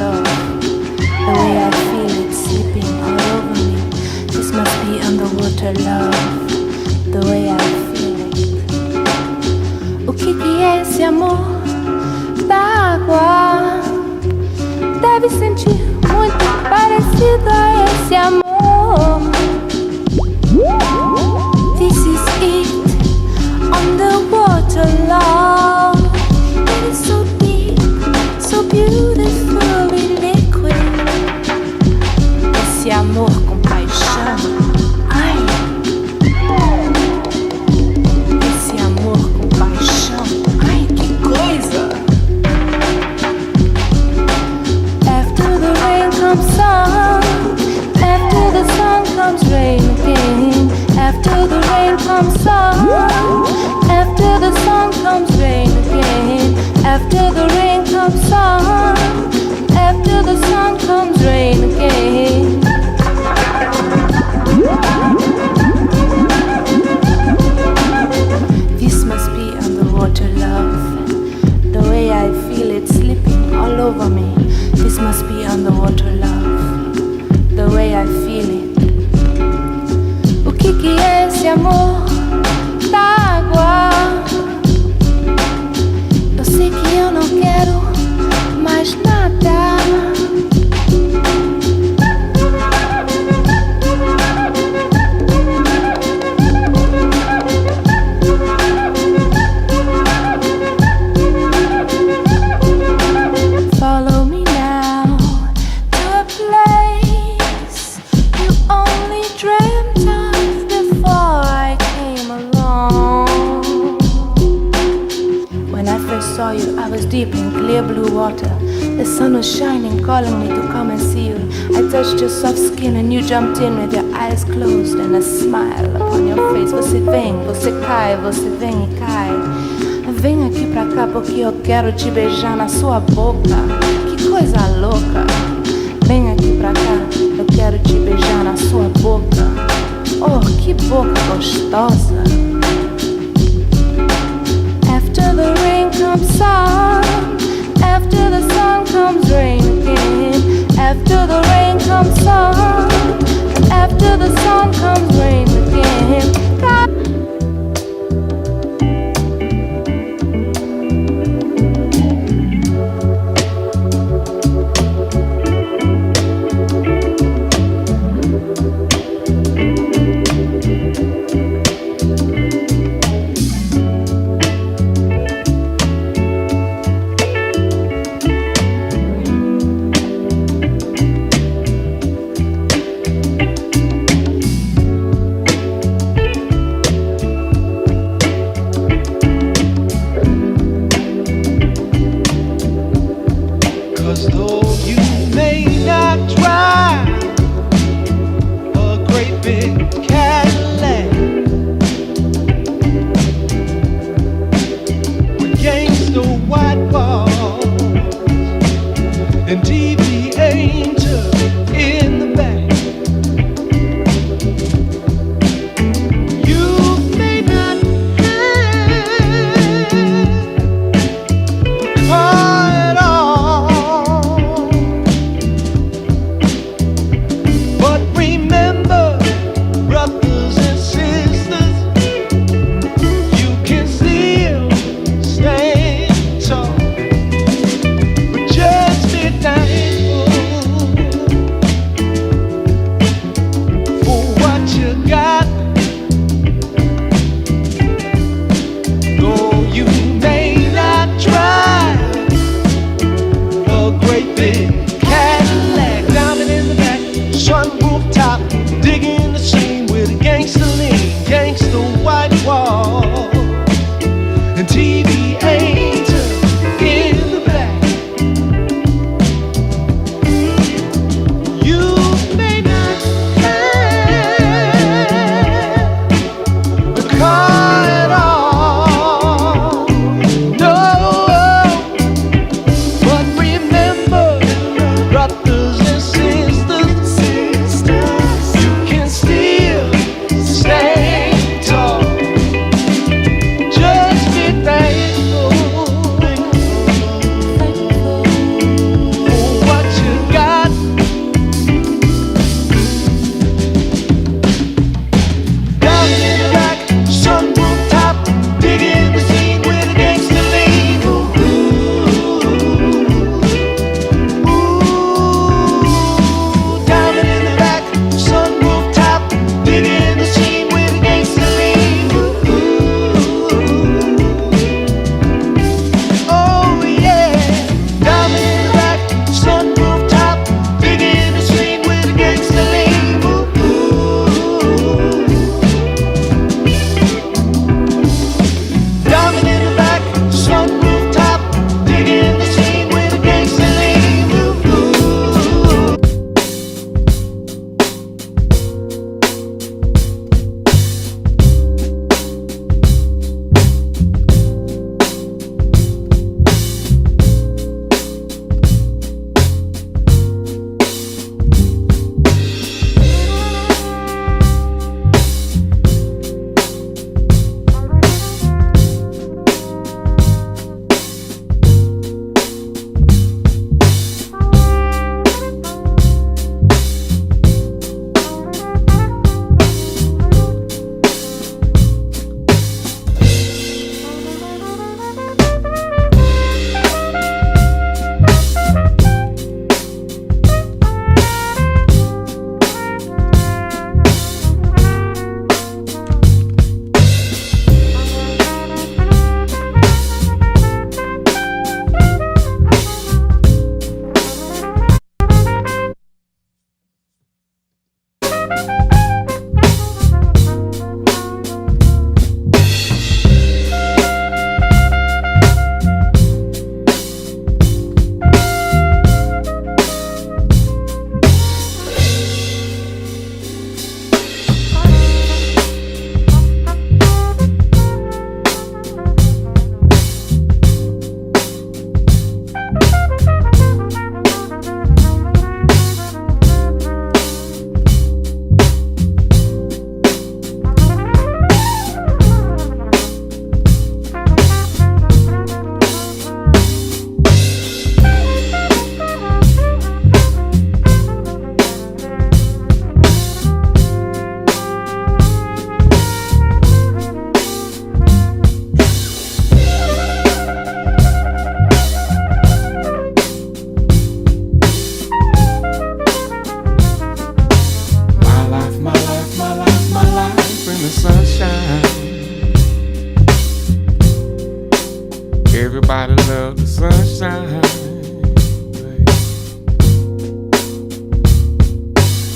love. The way I feel it slipping all over me. This must be underwater love. The way I feel it. O que é esse amor da água? Deve sentir muito parecido a esse amor. This is it, underwater love. It is so deep, so beautifully liquid. Esse amor com paixão. Ai, esse amor com paixão. Ai, que coisa. After the rain comes sun. After the sun comes rain again. After the rain comes sun. After the sun comes rain again. After the rain comes sun. After the sun comes rain again. This must be underwater love. The way I feel it slipping all over me. This must be underwater love. The way I feel it. O que é esse amor da água? Eu sei que eu não quero mais nada. Follow me now to a place you only dreamt of before I came along. When I first saw you, I was deep in clear blue water. The sun was shining, calling me to come and see you. I touched your soft skin and you jumped in with your eyes closed and a smile upon your face. Você vem, você cai, você vem e cai. Vem aqui pra cá porque eu quero te beijar na sua boca. Que coisa louca. Vem aqui pra cá, eu quero te beijar na sua boca. Oh, que boca gostosa. After the rain comes sun. After the sun comes rain again. After the rain comes sun. After the sun comes rain again. Everybody loves the sunshine.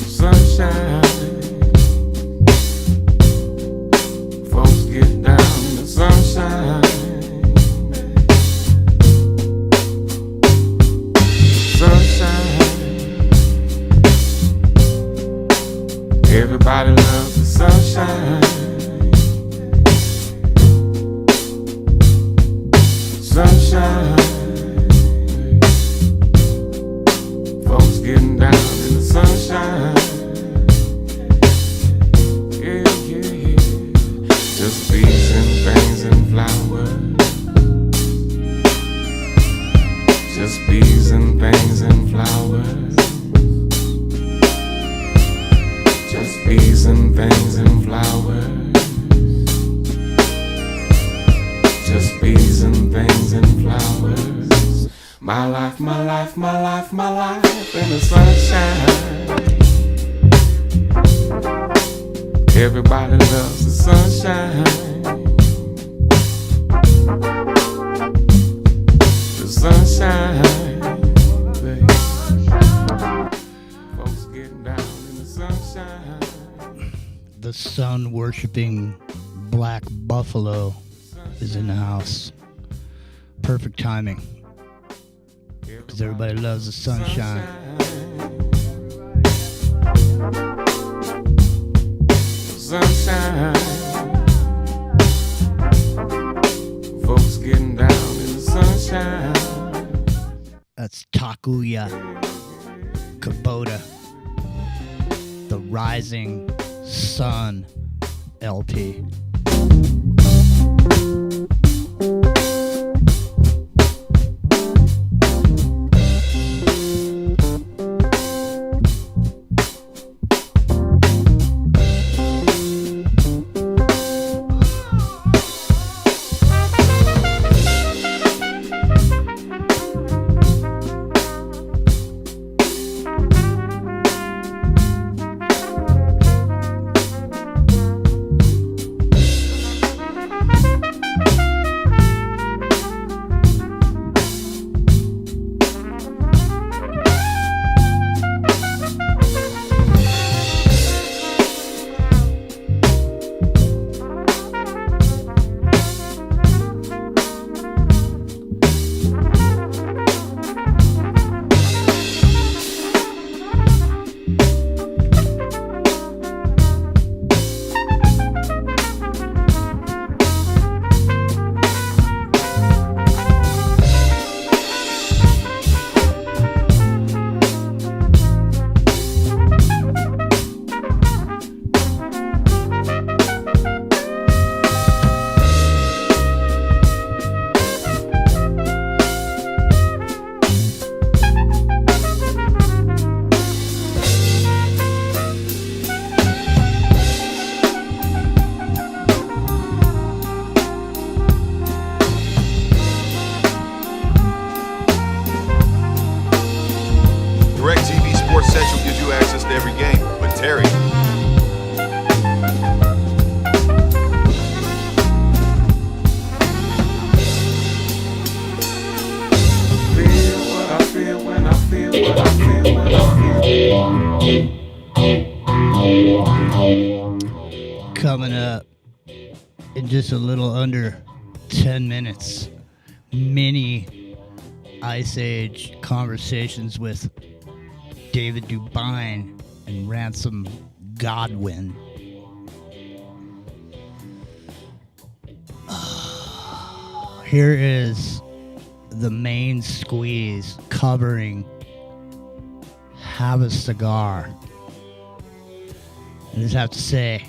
Sunshine. Folks get down in the sunshine. Sunshine. Everybody loves the sunshine. Sunshine. Folks getting down in the sunshine. Yeah, yeah, yeah. Just bees and things and flowers. Just bees and things and flowers. Just bees and things and flowers. Just bees and things and flowers. My life, my life, my life, my life in the sunshine. Everybody loves the sunshine. The sunshine, baby. Folks getting down in the sunshine. The sun-worshipping black buffalo is in the house. Perfect timing, because everybody loves the sunshine. Sunshine. Folks getting down in the sunshine. That's Takuya Kubota, the Rising Sun LP. Central gives you access to every game, but Terry. Feel what I feel when I feel what I feel when I feel. Coming up in just a little under 10 minutes, mini Ice Age conversations with David Dubine and Ransom Godwin. Here is the main squeeze covering Have a Cigar. I just have to say,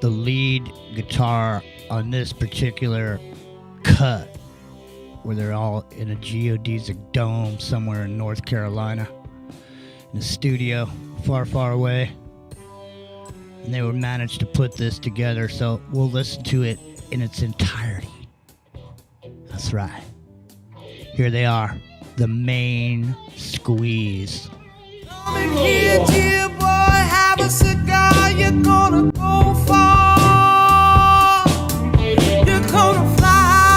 the lead guitar on this particular cut, where they're all in a geodesic dome somewhere in North Carolina, in a studio far, far away. And they were managed to put this together, so we'll listen to it in its entirety. That's right. Here they are, the main squeeze. Come in here, dear boy, have a cigar, you're gonna go far. You're gonna fly.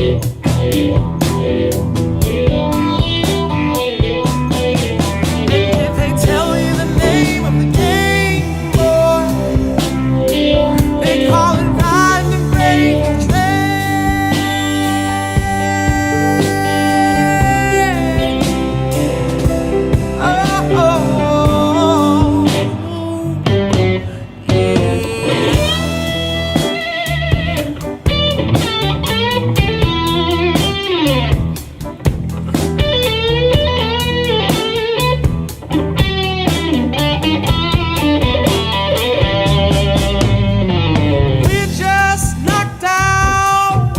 If they tell you the name of the game, boy, they call it ride the brave train. Oh, we just knocked out.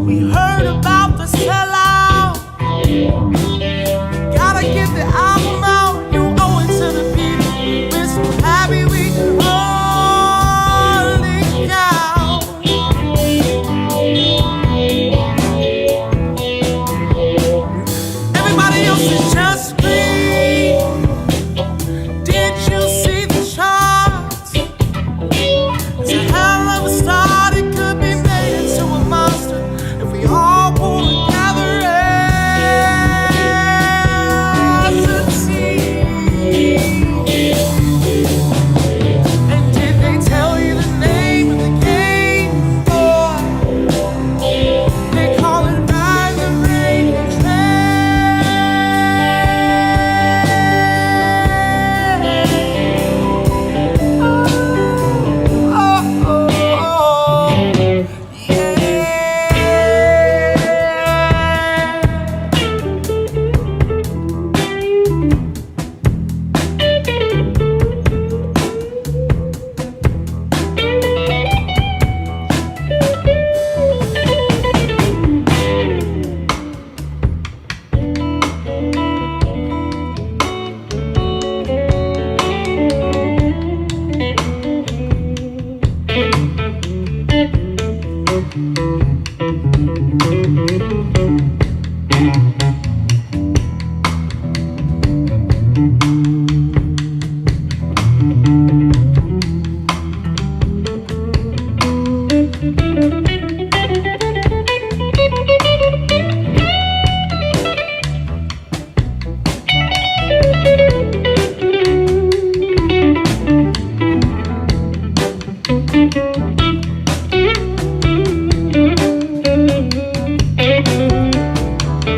We heard about the sellout. Gotta get the album out. You owe it to the people. We're so happy we can hardly count. Everybody else is just free. Did you see the charts? It's a hell of a start. It could be made into a monster if we all pull together as a team. And did they tell you the name of the game, boy? They call it ride the rain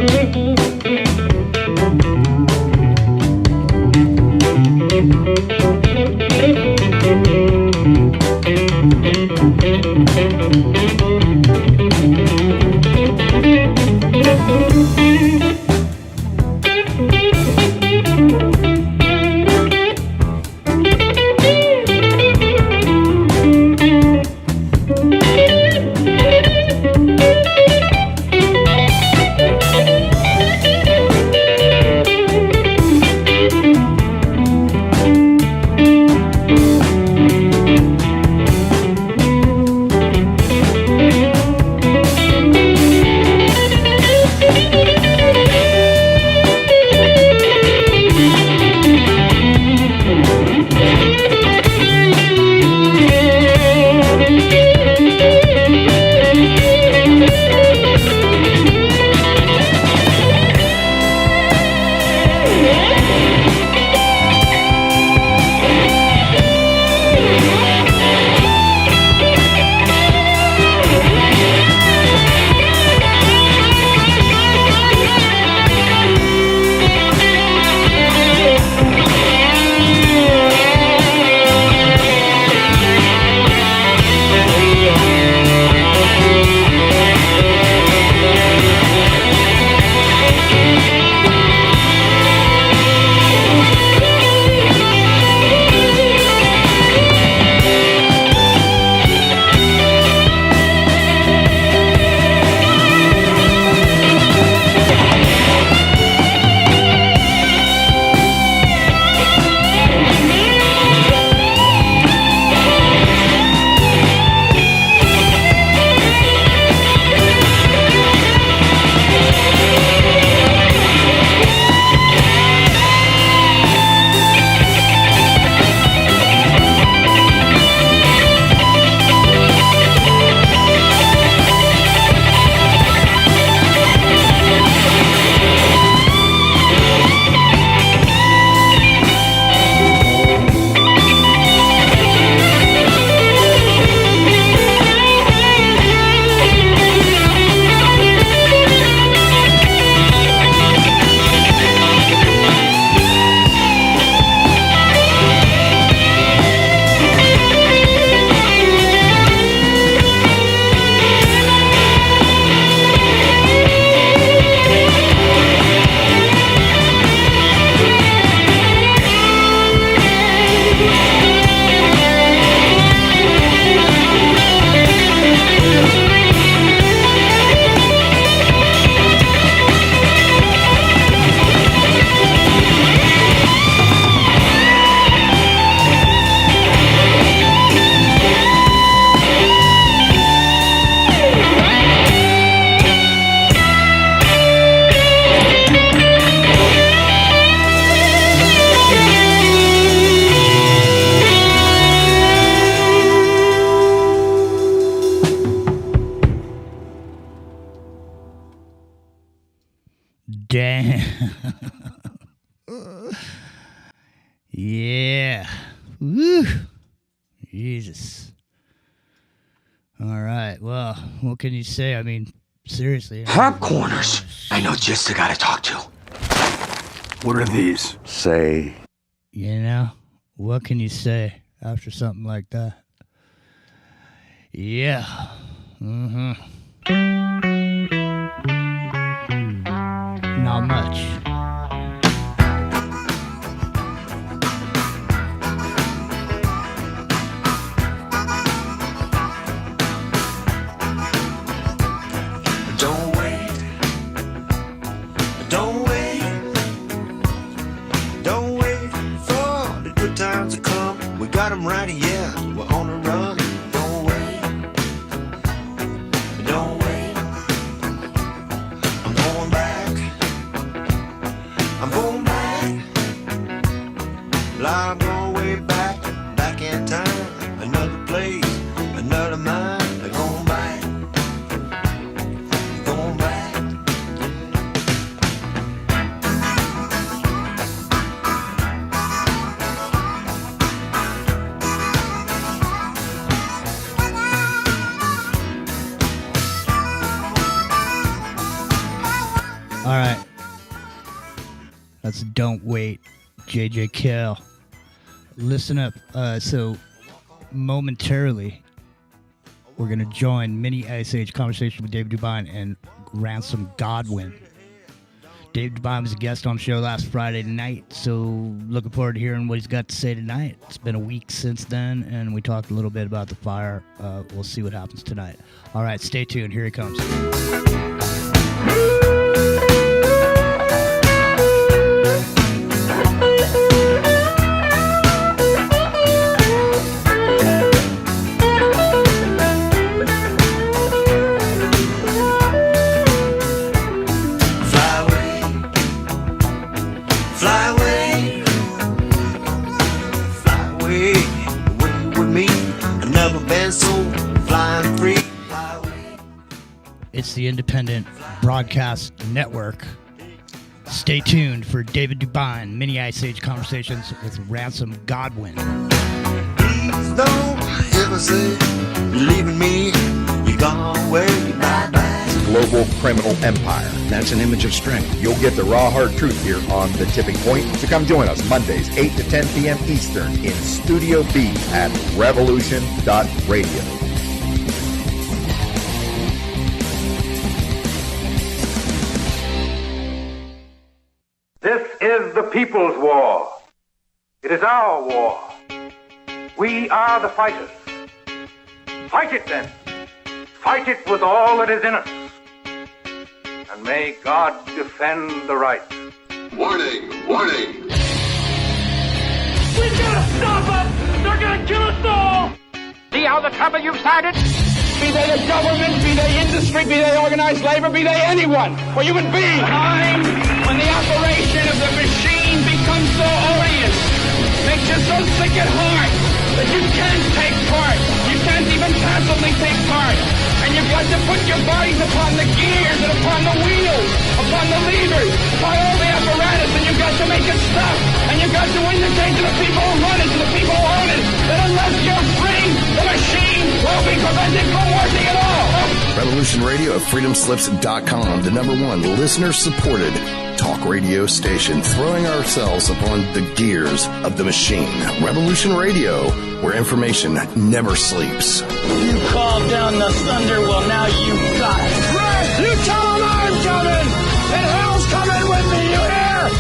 Thank you. Damn. Yeah. Woo. Jesus. All right. Well, what can you say? I mean, seriously. Hot corners. I know just the guy to talk to. What are these? Say. You know, what can you say after something like that? Yeah. Mm-hmm. Not much. Don't wait. Don't wait. Don't wait for the good times to come. We got 'em right here. We're on the run. Don't wait. Don't wait. I'm going back. I'm going back. I'm going way back. Back in time. Another place. Another mind. They're going back. Going back. All right. That's Don't Wait, JJ Kell. Listen up. So, momentarily, we're going to join Mini Ice Age Conversation with David Dubine and Ransom Godwin. Dave Dubine was a guest on the show last Friday night, so looking forward to hearing what he's got to say tonight. It's been a week since then, and we talked a little bit about the fire. We'll see what happens tonight. All right, stay tuned. Here he comes. Fly away. Fly away. Fly away. Away with me. I've never been so flying free. Fly away. It's the Independent Broadcast Network. Stay tuned for David Dubine, Mini Ice Age Conversations with Ransom Godwin. Please don't ever say you're leaving me. You're gone away. Bye-bye. Global criminal empire. That's an image of strength. You'll get the raw, hard truth here on The Tipping Point. So come join us Mondays, 8 to 10 p.m. Eastern in Studio B at revolution.radio. This is the people's war. It is our war. We are the fighters. Fight it then. Fight it with all that is in us. And may God defend the right. Warning! Warning! We gotta stop them! They're gonna kill us all! See how the trouble you've started? Be they the government, be they industry, be they organized labor, be they anyone, or human beings. Time when the operation of the machine becomes so odious, makes you so sick at heart that you can't take part. You can't even passively take part. And you've got to put your bodies upon the gears and upon the wheels, upon the levers, upon all the apparatus, and you've got to make it stop. And you've got to indicate to the people who run it, to the people who own it, that unless you're free, the machine will be prevented from working at all. Revolution Radio at freedomslips.com, the #1 listener-supported talk radio station, throwing ourselves upon the gears of the machine. Revolution Radio, where information never sleeps. You called down the thunder, well now you got it. Right! You tell them I'm coming! And hell's coming with me, you hear?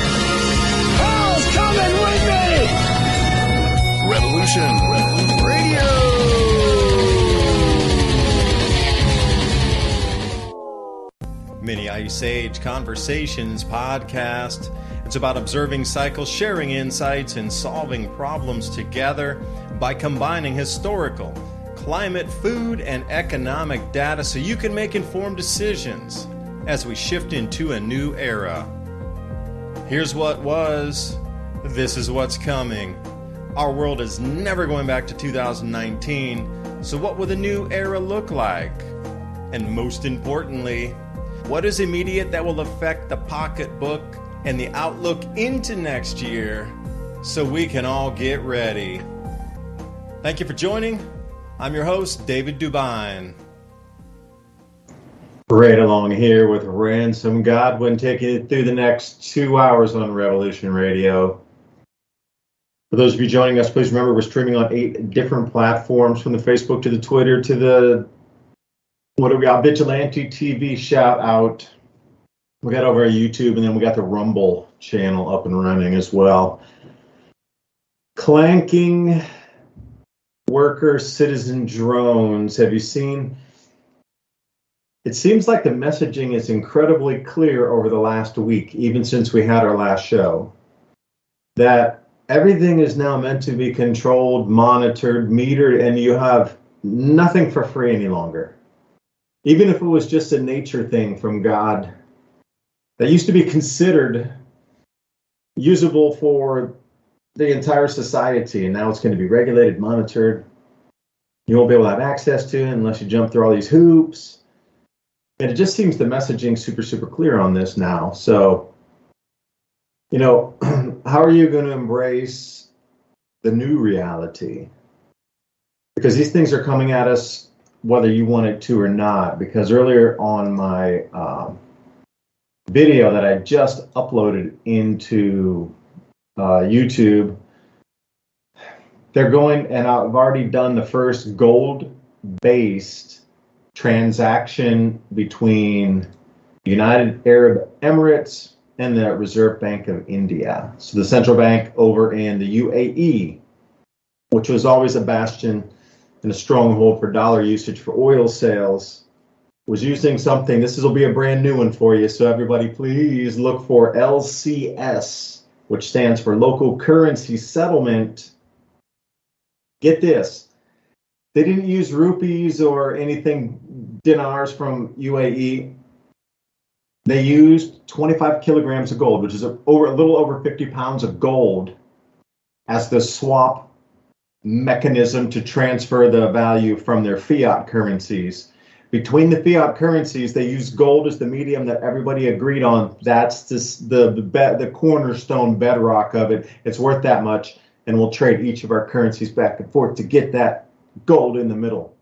Hell's coming with me! Revolution Radio. Mini Ice Age Conversations podcast. It's about observing cycles, sharing insights, and solving problems together by combining historical, climate, food, and economic data so you can make informed decisions as we shift into a new era. Here's what was, this is what's coming. Our world is never going back to 2019, so what will the new era look like? And most importantly, What is immediate that will affect the pocketbook and the outlook into next year so we can all get ready? Thank you for joining. I'm your host, David Dubine. Right along here with Ransom Godwin, taking it through the next 2 hours on Revolution Radio. For those of you joining us, please remember we're streaming on 8 different platforms, from the Facebook to the Twitter to the, what do we got, Vigilante TV shout out. We got over our YouTube, and then we got the Rumble channel up and running as well. Clanking worker citizen drones. Have you seen? It seems like the messaging is incredibly clear over the last week, even since we had our last show, that everything is now meant to be controlled, monitored, metered, and you have nothing for free any longer. Even if it was just a nature thing from God that used to be considered usable for the entire society, and now it's going to be regulated, monitored. You won't be able to have access to it unless you jump through all these hoops. And it just seems the messaging super, super clear on this now. So, you know, how are you going to embrace the new reality? Because these things are coming at us whether you want it to or not. Because earlier on my video that I just uploaded into YouTube, they're going, and I've already done the first gold-based transaction between United Arab Emirates and the Reserve Bank of India. So the central bank over in the UAE, which was always a bastion and a stronghold for dollar usage for oil sales, was using something. This will be a brand new one for you. So everybody, please look for LCS, which stands for Local Currency Settlement. Get this. They didn't use rupees or anything, dinars from UAE. They used 25 kilograms of gold, which is a little over 50 pounds of gold, as the swap mechanism to transfer the value from their fiat currencies. Between the fiat currencies, they use gold as the medium that everybody agreed on. That's the cornerstone bedrock of it. It's worth that much, and we'll trade each of our currencies back and forth to get that gold in the middle.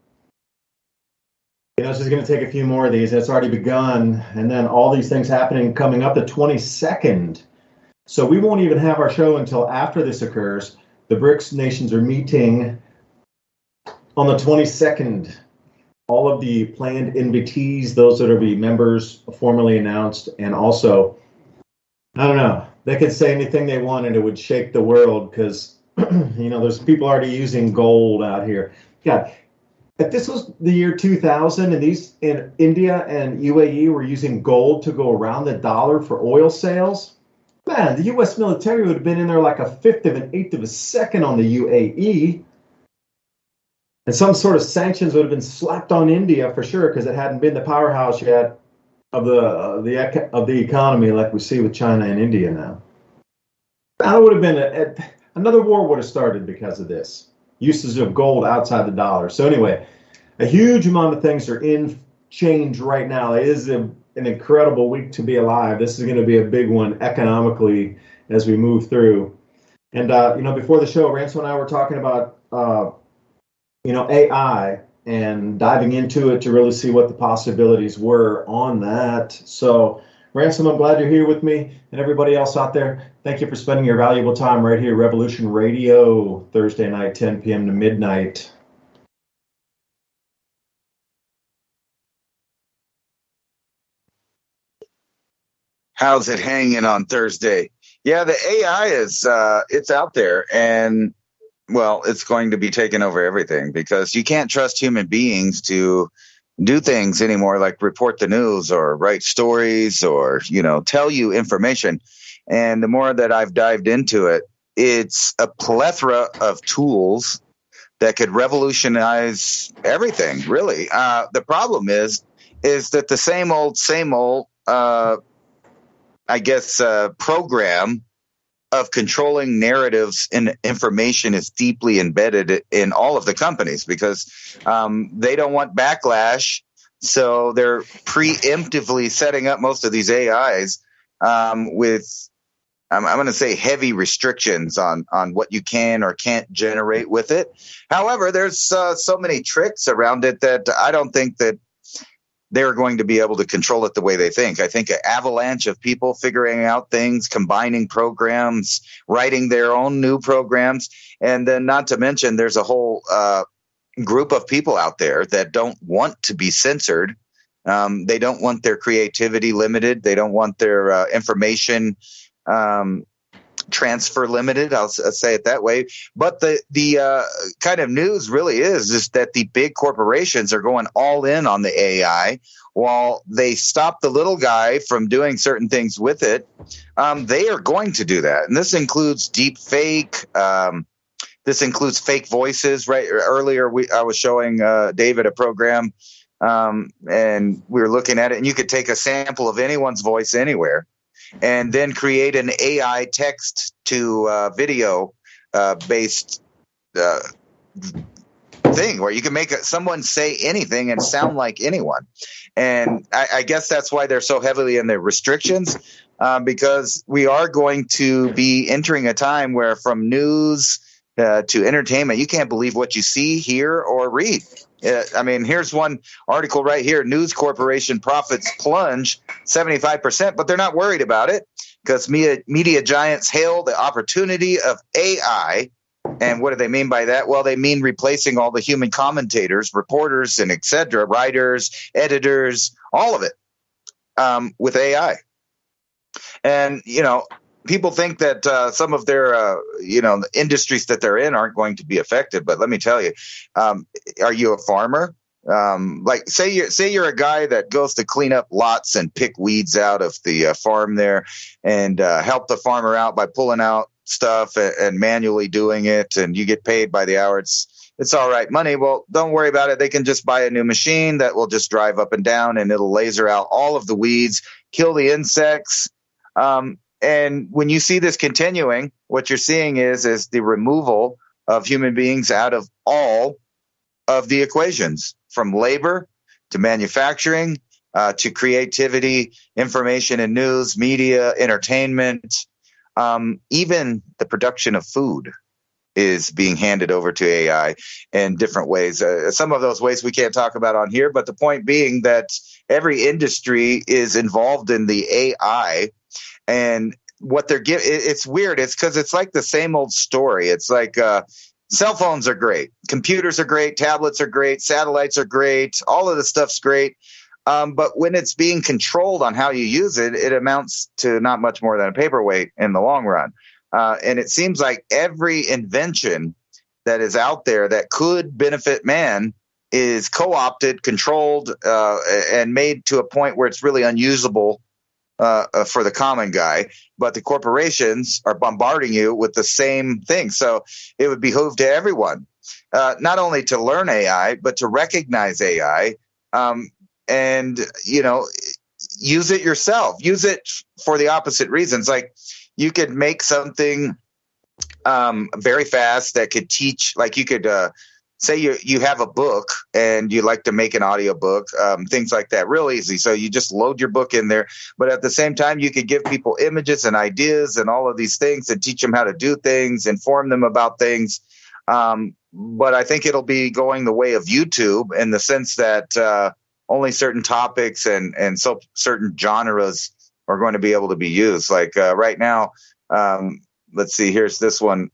You know, this is going to take a few more of these. It's already begun, and then all these things happening coming up the 22nd. So we won't even have our show until after this occurs. The BRICS nations are meeting on the 22nd. All of the planned invitees, those that will be members, formally announced, and also, I don't know, they could say anything they want and it would shake the world, because you know, there's people already using gold out here. God, if this was the year 2000 and these in India and UAE were using gold to go around the dollar for oil sales, man, the U.S. military would have been in there like a fifth of an eighth of a second on the UAE. And some sort of sanctions would have been slapped on India for sure, because it hadn't been the powerhouse yet of the economy like we see with China and India now. That would have been another war would have started because of this usage of gold outside the dollar. So anyway, a huge amount of things are in change right now. It is an incredible week to be alive. This is going to be a big one economically as we move through. And you know, before the show, Ransom and I were talking about you know, AI and diving into it to really see what the possibilities were on that. So Ransom, I'm glad you're here with me, and everybody else out there. Thank you for spending your valuable time right here, Revolution Radio, Thursday night, 10 p.m. to midnight. How's it hanging on Thursday? Yeah, the AI is it's out there, and well, it's going to be taking over everything, because you can't trust human beings to do things anymore, like report the news or write stories or, you know, tell you information. And the more that I've dived into it, it's a plethora of tools that could revolutionize everything, really. The problem is that the same old, I guess, program of controlling narratives and information is deeply embedded in all of the companies, because they don't want backlash So they're preemptively setting up most of these AIs with, I'm going to say, heavy restrictions on what you can or can't generate with it. However, there's so many tricks around it that I don't think that they're going to be able to control it the way they think. I think an avalanche of people figuring out things, combining programs, writing their own new programs, and then not to mention there's a whole group of people out there that don't want to be censored. They don't want their creativity limited. They don't want their information transfer limited. I'll say it that way. But the kind of news really is that the big corporations are going all in on the AI while they stop the little guy from doing certain things with it. They are going to do that. And this includes deep fake. This includes fake voices. Right. Earlier, I was showing David a program and we were looking at it, and you could take a sample of anyone's voice anywhere and then create an AI text to video based thing where you can make someone say anything and sound like anyone. And I guess that's why they're so heavily in their restrictions, because we are going to be entering a time where from news to entertainment, you can't believe what you see, hear, or read. I mean, here's one article right here. News Corporation profits plunge 75%, but they're not worried about it because media giants hail the opportunity of AI. And what do they mean by that? Well, they mean replacing all the human commentators, reporters, and et cetera, writers, editors, all of it with AI. And, people think that some of their, industries that they're in aren't going to be affected. But let me tell you, are you a farmer? Like say you're a guy that goes to clean up lots and pick weeds out of the farm there and help the farmer out by pulling out stuff and manually doing it. And you get paid by the hour. It's all right money. Well, don't worry about it. They can just buy a new machine that will just drive up and down and it'll laser out all of the weeds, kill the insects. And when you see this continuing, what you're seeing is the removal of human beings out of all of the equations, from labor to manufacturing to creativity, information and news, media, entertainment, even the production of food is being handed over to AI in different ways. Some of those ways we can't talk about on here, but the point being that every industry is involved in the AI. And what they're giving, it's weird. It's because it's like the same old story. It's like cell phones are great. Computers are great. Tablets are great. Satellites are great. All of the stuff's great. But when it's being controlled on how you use it, it amounts to not much more than a paperweight in the long run. And it seems like every invention that is out there that could benefit man is co-opted, controlled, and made to a point where it's really unusable for the common guy, but the corporations are bombarding you with the same thing. So it would behoove to everyone, not only to learn AI, but to recognize AI, and, use it yourself. Use it for the opposite reasons. Like you could make something very fast that could teach, like you could say you have a book and you like to make an audio book, things like that, real easy. So you just load your book in there. But at the same time, you could give people images and ideas and all of these things and teach them how to do things, inform them about things. But I think it'll be going the way of YouTube in the sense that only certain topics and so certain genres are going to be able to be used. Like right now, let's see, here's this one.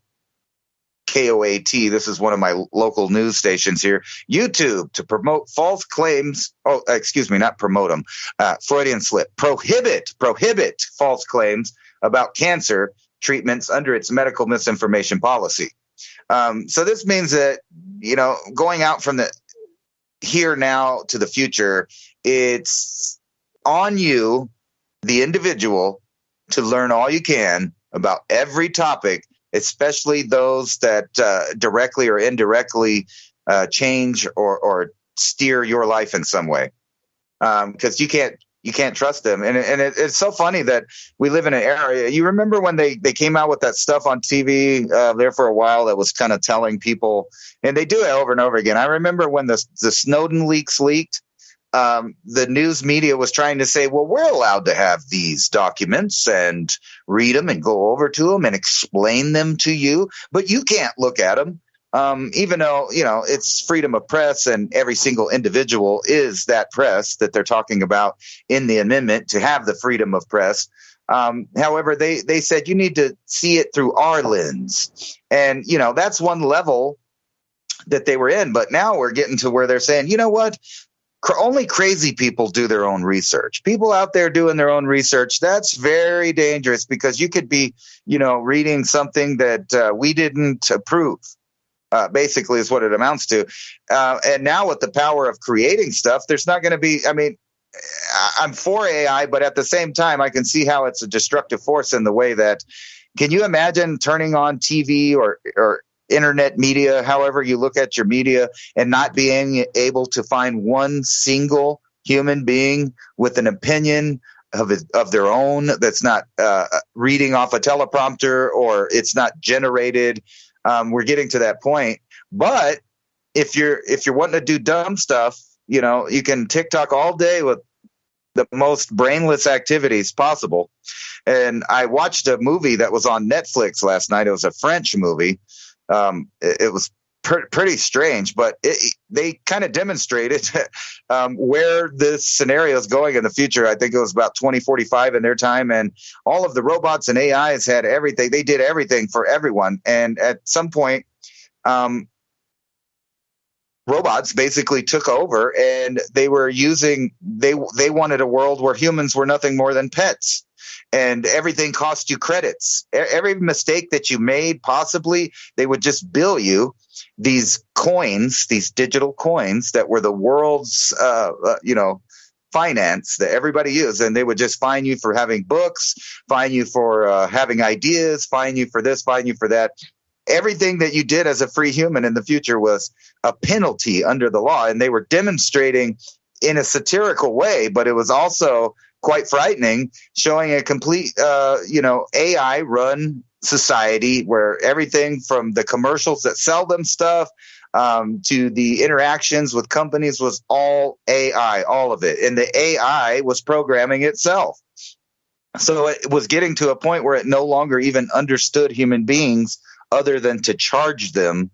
KOAT, this is one of my local news stations here. YouTube to promote false claims. Oh, excuse me, not promote them. Freudian slip. Prohibit false claims about cancer treatments under its medical misinformation policy. So this means that, going out from the here now to the future, it's on you, the individual, to learn all you can about every topic, especially those that directly or indirectly change or steer your life in some way, because you can't trust them. And it's so funny that we live in an era. You remember when they came out with that stuff on TV there for a while that was kind of telling people, and they do it over and over again. I remember when the Snowden leaks leaked. the news media was trying to say, well, we're allowed to have these documents and read them and go over to them and explain them to you, but you can't look at them. Even though, it's freedom of press and every single individual is that press that they're talking about in the amendment to have the freedom of press. However, they said you need to see it through our lens. And, that's one level that they were in. But now we're getting to where they're saying, you know what? Only crazy people do their own research. People out there doing their own research, that's very dangerous because you could be, reading something that we didn't approve. Basically is what it amounts to. And now with the power of creating stuff, there's not going to be, I'm for AI, but at the same time, I can see how it's a destructive force in the way that, can you imagine turning on TV or internet media, however you look at your media, and not being able to find one single human being with an opinion of their own that's not reading off a teleprompter or it's not generated. We're getting to that point. But if you're wanting to do dumb stuff, you can TikTok all day with the most brainless activities possible. And I watched a movie that was on Netflix last night. It was a French movie. It was pretty strange, but they kind of demonstrated where this scenario is going in the future. I think it was about 2045 in their time, and all of the robots and AIs had everything. They did everything for everyone. And at some point, robots basically took over, and they were they wanted a world where humans were nothing more than pets. And everything cost you credits. Every mistake that you made, possibly, they would just bill you these coins, these digital coins that were the world's, finance that everybody used. And they would just fine you for having books, fine you for having ideas, fine you for this, fine you for that. Everything that you did as a free human in the future was a penalty under the law. And they were demonstrating in a satirical way, but it was also quite frightening, showing a complete, AI-run society where everything from the commercials that sell them stuff to the interactions with companies was all AI, all of it. And the AI was programming itself. So it was getting to a point where it no longer even understood human beings other than to charge them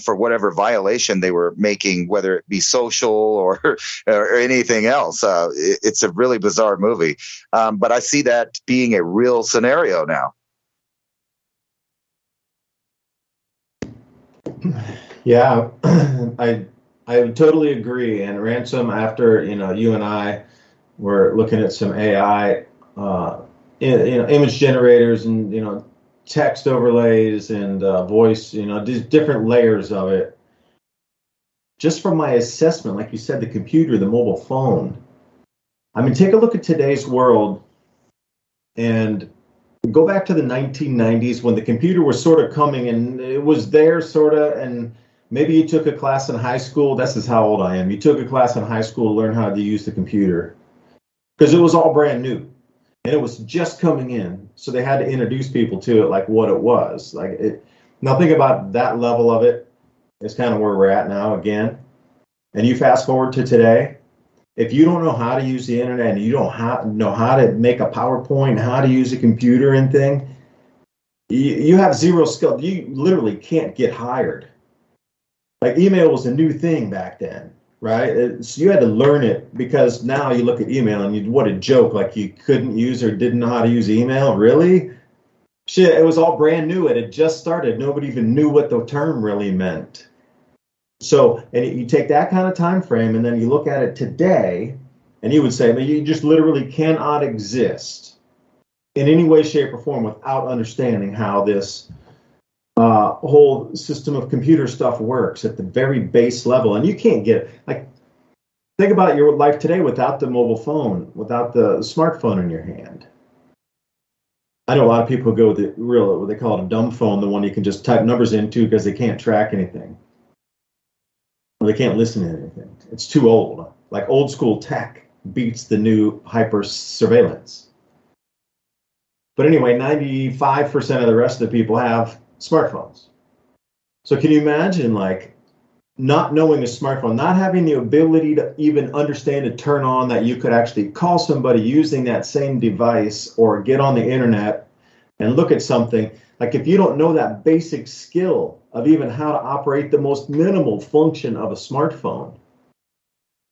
for whatever violation they were making, whether it be social or anything else. It's a really bizarre movie. But I see that being a real scenario now. Yeah, I totally agree. And Ransom, after, you and I were looking at some AI, image generators and, text overlays and voice, just different layers of it. Just from my assessment, like you said, the computer, the mobile phone. Take a look at today's world and go back to the 1990s when the computer was sort of coming and it was there sort of, and maybe you took a class in high school. This is how old I am. You took a class in high school to learn how to use the computer because it was all brand new. And it was just coming in, so they had to introduce people to it, like what it was. Now think about that level of it. It's kind of where we're at now again. And you fast forward to today. If you don't know how to use the internet and you don't know how to make a PowerPoint, how to use a computer and thing, you have zero skill. You literally can't get hired. Like email was a new thing back then. Right? So you had to learn it because now you look at email and what a joke, like you couldn't use or didn't know how to use email. Really? Shit, it was all brand new. It had just started. Nobody even knew what the term really meant. So, and you take that kind of time frame and then you look at it today and you would say, you just literally cannot exist in any way, shape, or form without understanding how this whole system of computer stuff works at the very base level. And you can't get, think about your life today without the mobile phone, without the smartphone in your hand. I know a lot of people go with the real, what they call it a dumb phone, the one you can just type numbers into because they can't track anything. Or they can't listen to anything. It's too old. Like old school tech beats the new hyper surveillance. But anyway, 95% of the rest of the people have smartphones. So can you imagine not knowing a smartphone, not having the ability to even understand and turn on that you could actually call somebody using that same device or get on the internet and look at something. Like if you don't know that basic skill of even how to operate the most minimal function of a smartphone,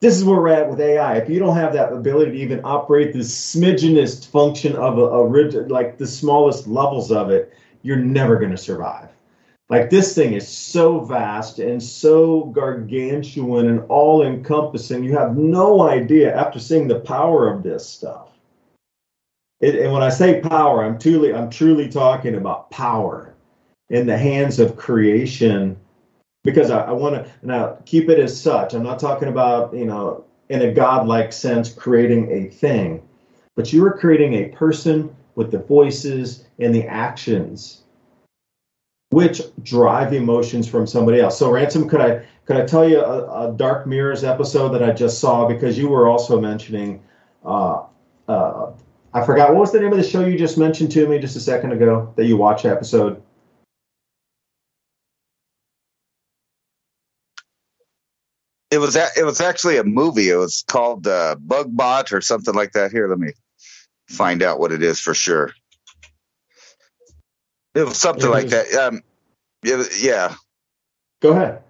this is where we're at with AI. If you don't have that ability to even operate the smidgenest function of a rigid, like the smallest levels of it, you're never going to survive. Like this thing is so vast and so gargantuan and all encompassing. You have no idea after seeing the power of this stuff. And when I say power, I'm truly talking about power in the hands of creation, because I want to now keep it as such. I'm not talking about, in a godlike sense, creating a thing, but you are creating a person with the voices and the actions which drive emotions from somebody else. So Ransom, could I tell you a Dark Mirrors episode that I just saw, because you were also mentioning, I forgot, what was the name of the show you just mentioned to me just a second ago that you watched the episode? It was actually a movie. It was called Bug Bot or something like that. Here, let me find out what it is for sure. It was something like that. Yeah. Go ahead.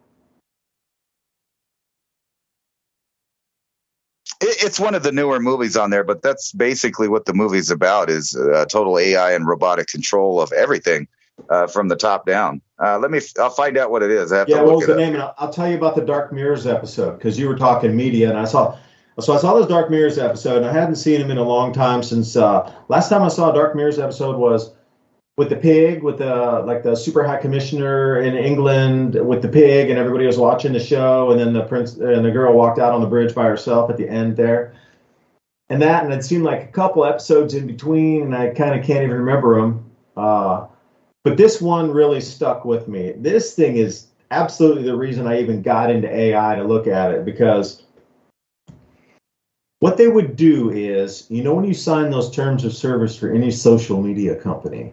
It's one of the newer movies on there, but that's basically what the movie's about: is total AI and robotic control of everything from the top down. I'll find out what it is. I have to what look was it the up. name? And I'll tell you about the Dark Mirrors episode, because you were talking media, and I saw this Dark Mirrors episode, and I hadn't seen him in a long time since last time I saw a Dark Mirrors episode was with the pig, with the super high commissioner in England with the pig, and everybody was watching the show, and then the prince and the girl walked out on the bridge by herself at the end there. And I'd seen like a couple episodes in between, and I kind of can't even remember them. But this one really stuck with me. This thing is absolutely the reason I even got into AI to look at it, because what they would do is, when you sign those terms of service for any social media company,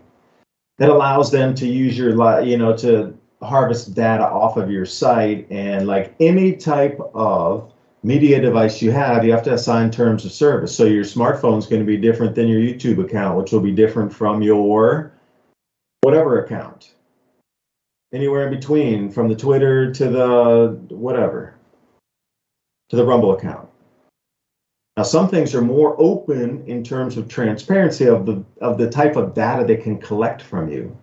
that allows them to use your, to harvest data off of your site, and like any type of media device you have to assign terms of service. So your smartphone is going to be different than your YouTube account, which will be different from your whatever account. Anywhere in between, from the Twitter to the whatever, to the Rumble account. Now, some things are more open in terms of transparency of the type of data they can collect from you.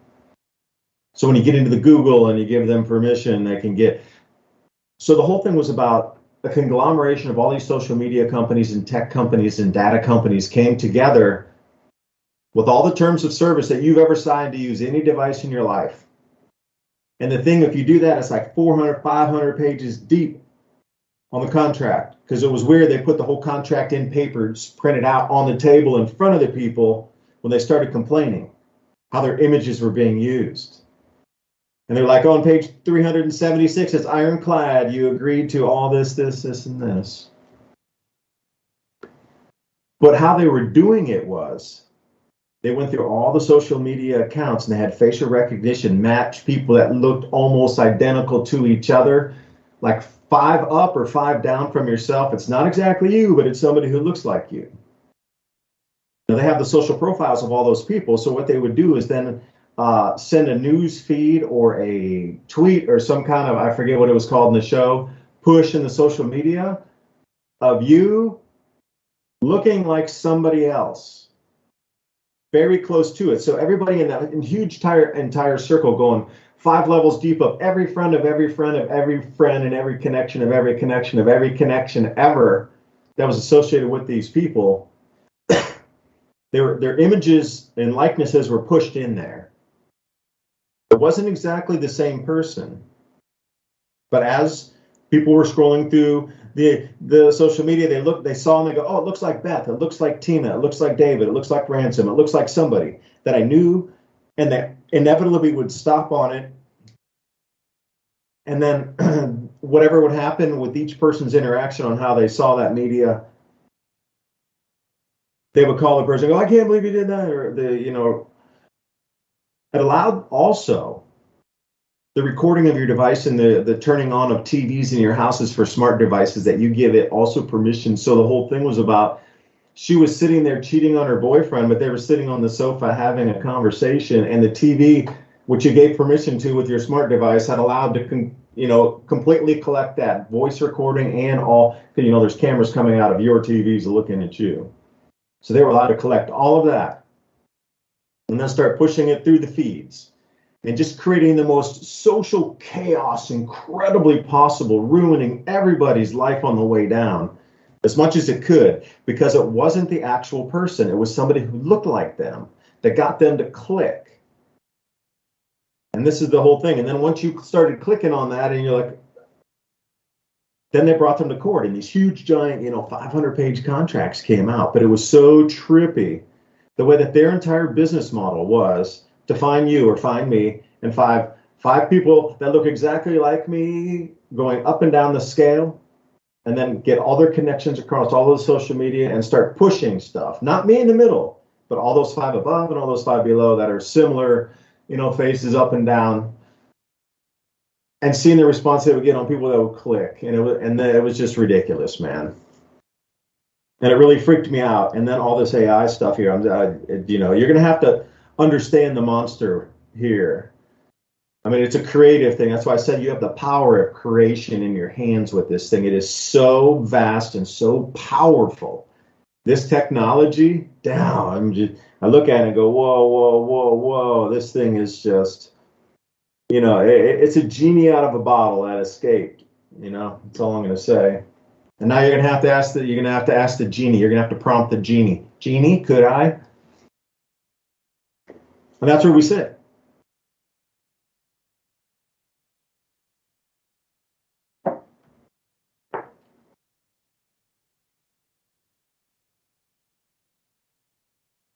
So when you get into the Google and you give them permission, they can get. So the whole thing was about a conglomeration of all these social media companies and tech companies and data companies came together with all the terms of service that you've ever signed to use any device in your life. And the thing, if you do that, it's like 400, 500 pages deep on the contract, because it was weird. They put the whole contract in papers, printed out on the table in front of the people when they started complaining how their images were being used. And they're like, on page 376, it's ironclad. You agreed to all this, this, and this. But how they were doing it was, they went through all the social media accounts and they had facial recognition, match people that looked almost identical to each other, like 5 up or 5 down from yourself. It's not exactly you, but it's somebody who looks like you. Now they have the social profiles of all those people. So what they would do is then send a news feed or a tweet or some kind of, I forget what it was called in the show, push in the social media of you looking like somebody else, very close to it. So everybody in that huge entire circle going 5 levels deep of every friend of every friend of every friend and every connection of every connection of every connection ever that was associated with these people. Their images and likenesses were pushed in there. It wasn't exactly the same person, but as people were scrolling through the social media, they saw and they go, oh, it looks like Beth, it looks like Tina, it looks like David, it looks like Ransom, it looks like somebody that I knew, and that inevitably would stop on it. And then whatever would happen with each person's interaction on how they saw that media, they would call the person and go, I can't believe you did that. Or it allowed also the recording of your device and the turning on of TVs in your houses for smart devices, that you give it also permission. So the whole thing was about, she was sitting there cheating on her boyfriend, but they were sitting on the sofa having a conversation, and the TV, which you gave permission to with your smart device, had allowed to completely collect that voice recording and all, there's cameras coming out of your TVs looking at you. So they were allowed to collect all of that and then start pushing it through the feeds and just creating the most social chaos incredibly possible, ruining everybody's life on the way down as much as it could, because it wasn't the actual person. It was somebody who looked like them that got them to click. And this is the whole thing. And then once you started clicking on that, and you're like, then they brought them to court, and these huge, giant, 500-page contracts came out. But it was so trippy, the way that their entire business model was to find you or find me, and five people that look exactly like me going up and down the scale, and then get all their connections across all those social media and start pushing stuff. Not me in the middle, but all those 5 above and all those 5 below that are similar, faces up and down. And seeing the response they would get on people that would click, and it was just ridiculous, man. And it really freaked me out. And then all this AI stuff here, you're gonna have to understand the monster here. I mean, it's a creative thing. That's why I said you have the power of creation in your hands with this thing. It is so vast and so powerful. This technology, I look at it and go, whoa, whoa, whoa, whoa. This thing is just. It's a genie out of a bottle that escaped. That's all I'm going to say. And now you're going to have to ask the genie. You're going to have to prompt the genie. Genie, could I? And that's where we sit.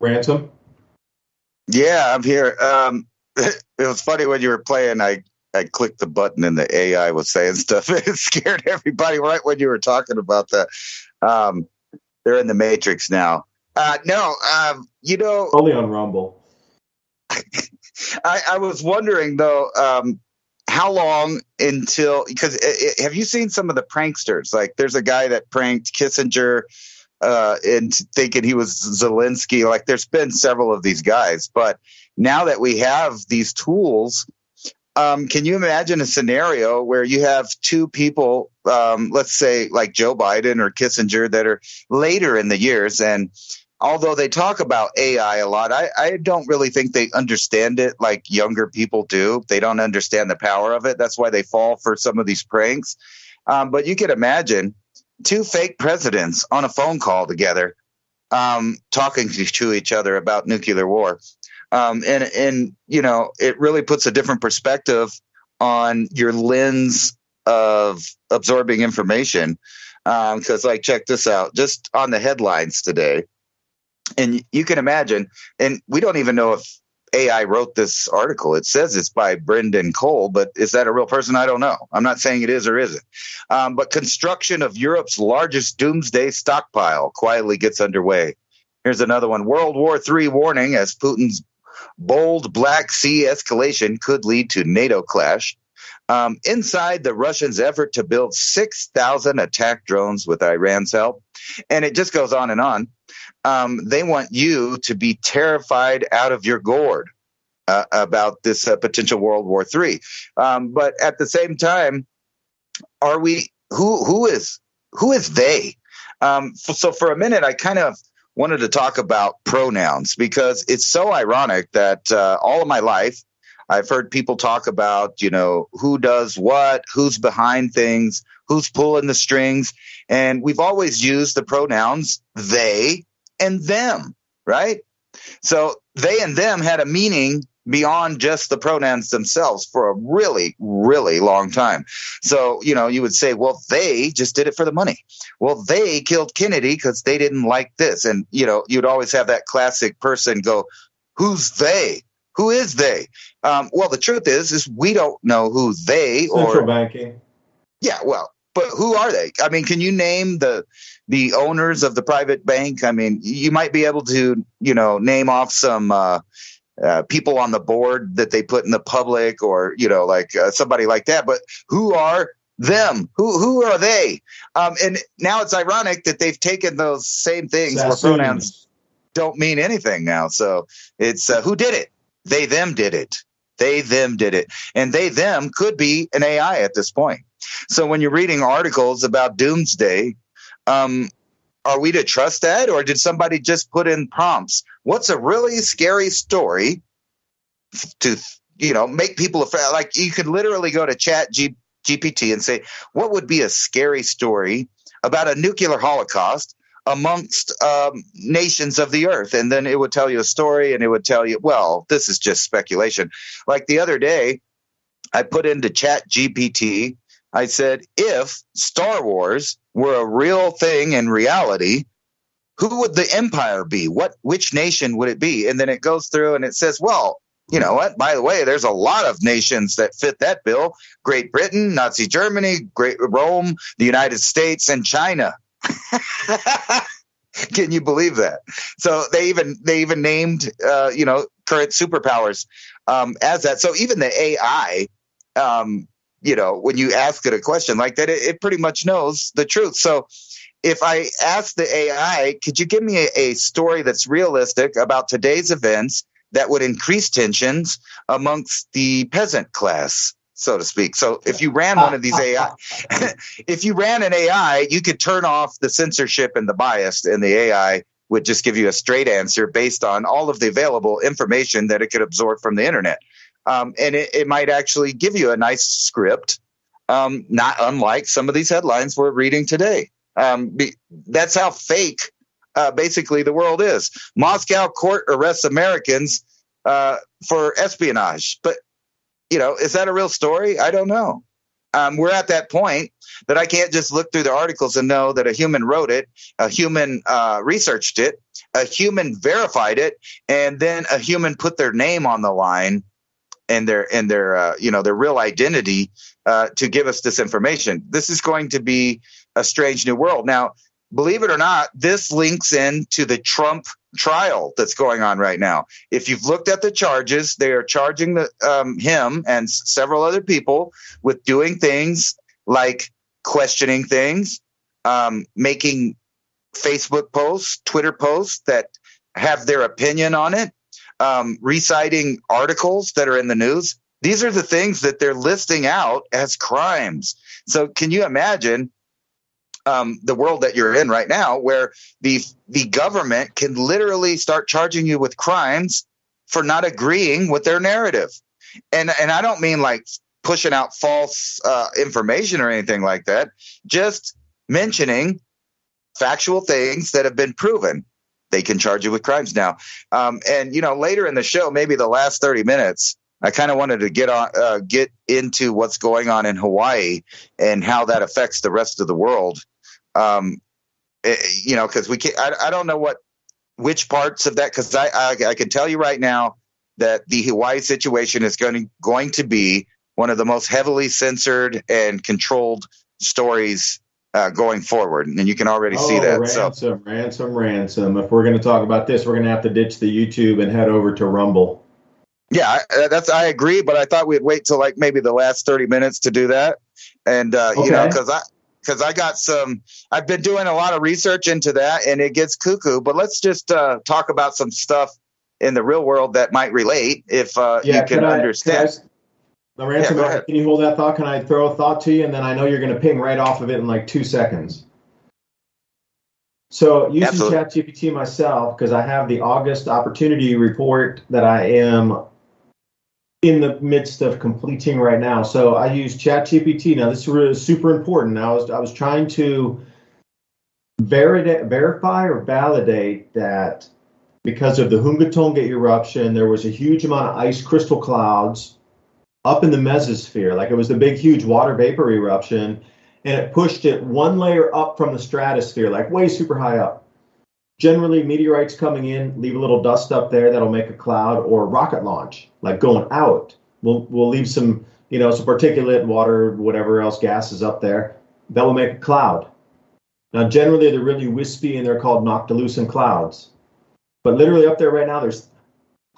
Ransom? Yeah, I'm here. It was funny when you were playing. I clicked the button and the AI was saying stuff. It scared everybody right when you were talking about that. They're in the Matrix now. Only on Rumble. I was wondering though, how long until, because have you seen some of the pranksters? Like there's a guy that pranked Kissinger and thinking he was Zelensky. Like there's been several of these guys, but now that we have these tools, can you imagine a scenario where you have 2 people, let's say like Joe Biden or Kissinger, that are later in the years, and although they talk about AI a lot, I don't really think they understand it like younger people do. They don't understand the power of it. That's why they fall for some of these pranks. But you can imagine 2 fake presidents on a phone call together, talking to each other about nuclear war. And it really puts a different perspective on your lens of absorbing information. Because check this out, just on the headlines today. And you can imagine, and we don't even know if AI wrote this article. It says it's by Brendan Cole, but is that a real person? I don't know. I'm not saying it is or isn't. But construction of Europe's largest doomsday stockpile quietly gets underway. Here's another one. World War III warning as Putin's bold Black Sea escalation could lead to NATO clash. Inside the Russians' effort to build 6,000 attack drones with Iran's help. And it just goes on and on. They want you to be terrified out of your gourd about this potential World War III. But at the same time, are we? Who is they? So for a minute, I kind of wanted to talk about pronouns, because it's so ironic that all of my life I've heard people talk about, who does what, who's behind things, who's pulling the strings. And we've always used the pronouns they and them, right? So they and them had a meaning beyond just the pronouns themselves for a really, really long time. So, you would say, well, they just did it for the money. Well, they killed Kennedy because they didn't like this. And, you'd always have that classic person go, who's they? Who is they? Well, the truth is we don't know who they or central banking. Yeah, well, but who are they? I mean, can you name the owners of the private bank? I mean, you might be able to, name off some people on the board that they put in the public, or like somebody like that. But who are them? Who are they? And now it's ironic that they've taken those same things where pronouns don't mean anything now. So it's who did it? They them did it. They them did it, and they them could be an AI at this point. So when you're reading articles about doomsday, are we to trust that, or did somebody just put in prompts? What's a really scary story to, make people afraid? Like, you could literally go to GPT and say, what would be a scary story about a nuclear holocaust amongst nations of the earth? And then it would tell you a story, and it would tell you, well, this is just speculation. Like the other day, I put into GPT, I said, if Star Wars were a real thing in reality, who would the empire be? Which nation would it be? And then it goes through and it says, well, you know what? By the way, there's a lot of nations that fit that bill. Great Britain, Nazi Germany, Great Rome, the United States, and China. Can you believe that? So they even named current superpowers as that. So even the AI, when you ask it a question like that, it pretty much knows the truth. So if I ask the AI, could you give me a story that's realistic about today's events that would increase tensions amongst the peasant class, so to speak? So if you ran one of these AI, if you ran an AI, you could turn off the censorship and the bias, and the AI would just give you a straight answer based on all of the available information that it could absorb from the internet. And it might actually give you a nice script, not unlike some of these headlines we're reading today. That's how fake, basically, the world is. Moscow court arrests Americans for espionage. But, is that a real story? I don't know. We're at that point that I can't just look through the articles and know that a human wrote it, a human researched it, a human verified it, and then a human put their name on the line and their real identity to give us this information. This is going to be a strange new world. Now, believe it or not, this links into the Trump trial that's going on right now. If you've looked at the charges, they are charging him and several other people with doing things like questioning things, making Facebook posts, Twitter posts that have their opinion on it, reciting articles that are in the news. These are the things that they're listing out as crimes. So can you imagine the world that you're in right now, where the government can literally start charging you with crimes for not agreeing with their narrative? And I don't mean like pushing out false information or anything like that, just mentioning factual things that have been proven. They can charge you with crimes now. And later in the show, maybe the last 30 minutes, I kind of wanted to get into what's going on in Hawaii and how that affects the rest of the world. Because we can't. I don't know which parts of that. Because I can tell you right now that the Hawaii situation is going to be one of the most heavily censored and controlled stories going forward, and you can already see that. Ransom. If we're going to talk about this, we're going to have to ditch the YouTube and head over to Rumble. Yeah, I agree, but I thought we'd wait till like maybe the last 30 minutes to do that. And, because I got I've been doing a lot of research into that, and it gets cuckoo, but let's just talk about some stuff in the real world that might relate if you can understand. Ransom, can you hold that thought? Can I throw a thought to you? And then I know you're going to ping right off of it in like 2 seconds. So using ChatGPT myself, because I have the August opportunity report that I am in the midst of completing right now. So I use ChatGPT. Now this is really super important. I was trying to verify or validate that because of the Hungatonga eruption, there was a huge amount of ice crystal clouds up in the mesosphere. Like, it was the big, huge water vapor eruption, and it pushed it one layer up from the stratosphere, like way super high up. Generally, meteorites coming in leave a little dust up there that'll make a cloud, or rocket launch, like going out. We'll leave some, some particulate, water, whatever else gases up there. That will make a cloud. Now, generally, they're really wispy, and they're called noctilucent clouds. But literally up there right now, there's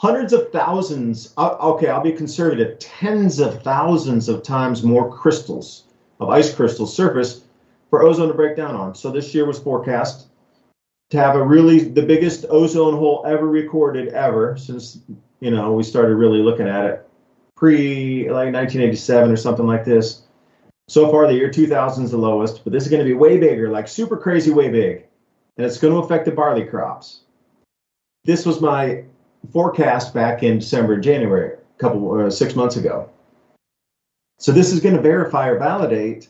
hundreds of thousands, okay, I'll be conservative, tens of thousands of times more crystals of ice crystals surface for ozone to break down on. So this year was forecast to have the biggest ozone hole ever recorded ever since, we started really looking at it like 1987 or something like this. So far, the year 2000 is the lowest, but this is going to be way bigger, like super crazy, way big. And it's going to affect the barley crops. This was my forecast back in December and January, 6 months ago. So this is going to verify or validate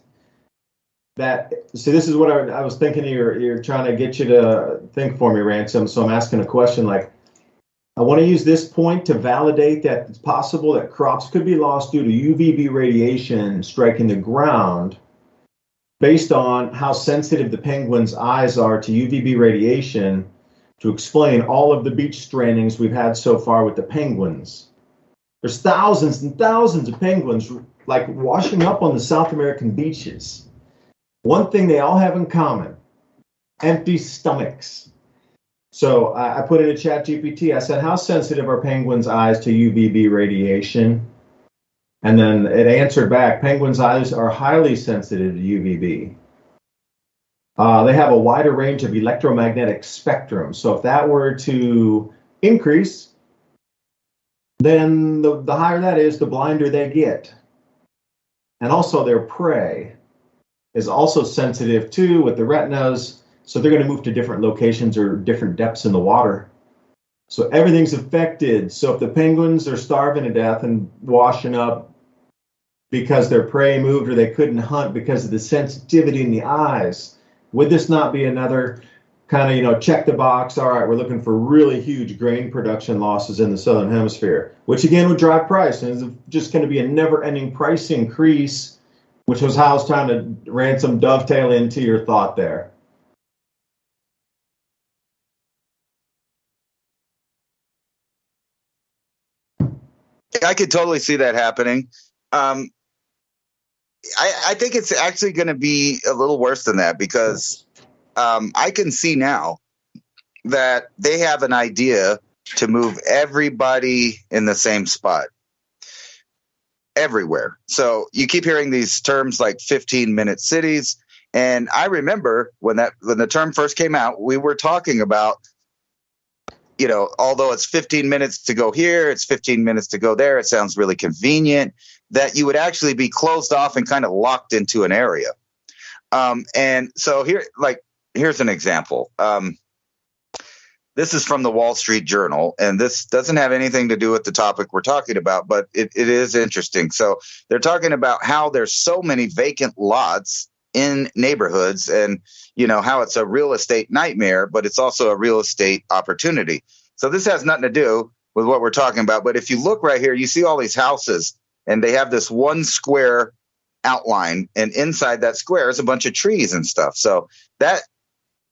that. So this is what I was thinking. You're trying to get you to think for me, Ransom. So I'm asking a question like, I want to use this point to validate that it's possible that crops could be lost due to UVB radiation striking the ground based on how sensitive the penguins' eyes are to UVB radiation, to explain all of the beach strandings we've had so far with the penguins. There's thousands and thousands of penguins like washing up on the South American beaches. One thing they all have in common, empty stomachs. So I put in a chat GPT, I said, how sensitive are penguins' eyes to UVB radiation? And then it answered back, penguins' eyes are highly sensitive to UVB. They have a wider range of electromagnetic spectrum. So if that were to increase, then the higher that is, the blinder they get. And also their prey is also sensitive too with the retinas. So they're going to move to different locations or different depths in the water. So everything's affected. So if the penguins are starving to death and washing up because their prey moved or they couldn't hunt because of the sensitivity in the eyes, would this not be another kind of, check the box? All right, we're looking for really huge grain production losses in the Southern Hemisphere, which again would drive price. And it's just going to be a never-ending price increase, which was how I was trying to Ransom dovetail into your thought there. I could totally see that happening. I think it's actually going to be a little worse than that because I can see now that they have an idea to move everybody in the same spot everywhere. So you keep hearing these terms like 15-minute cities. And I remember when the term first came out, we were talking about, although it's 15 minutes to go here, it's 15 minutes to go there. It sounds really convenient that you would actually be closed off and kind of locked into an area. And so here's an example. This is from the Wall Street Journal, and this doesn't have anything to do with the topic we're talking about, but it is interesting. So they're talking about how there's so many vacant lots in neighborhoods and, how it's a real estate nightmare, but it's also a real estate opportunity. So this has nothing to do with what we're talking about. But if you look right here, you see all these houses and they have this one square outline, and inside that square is a bunch of trees and stuff. So that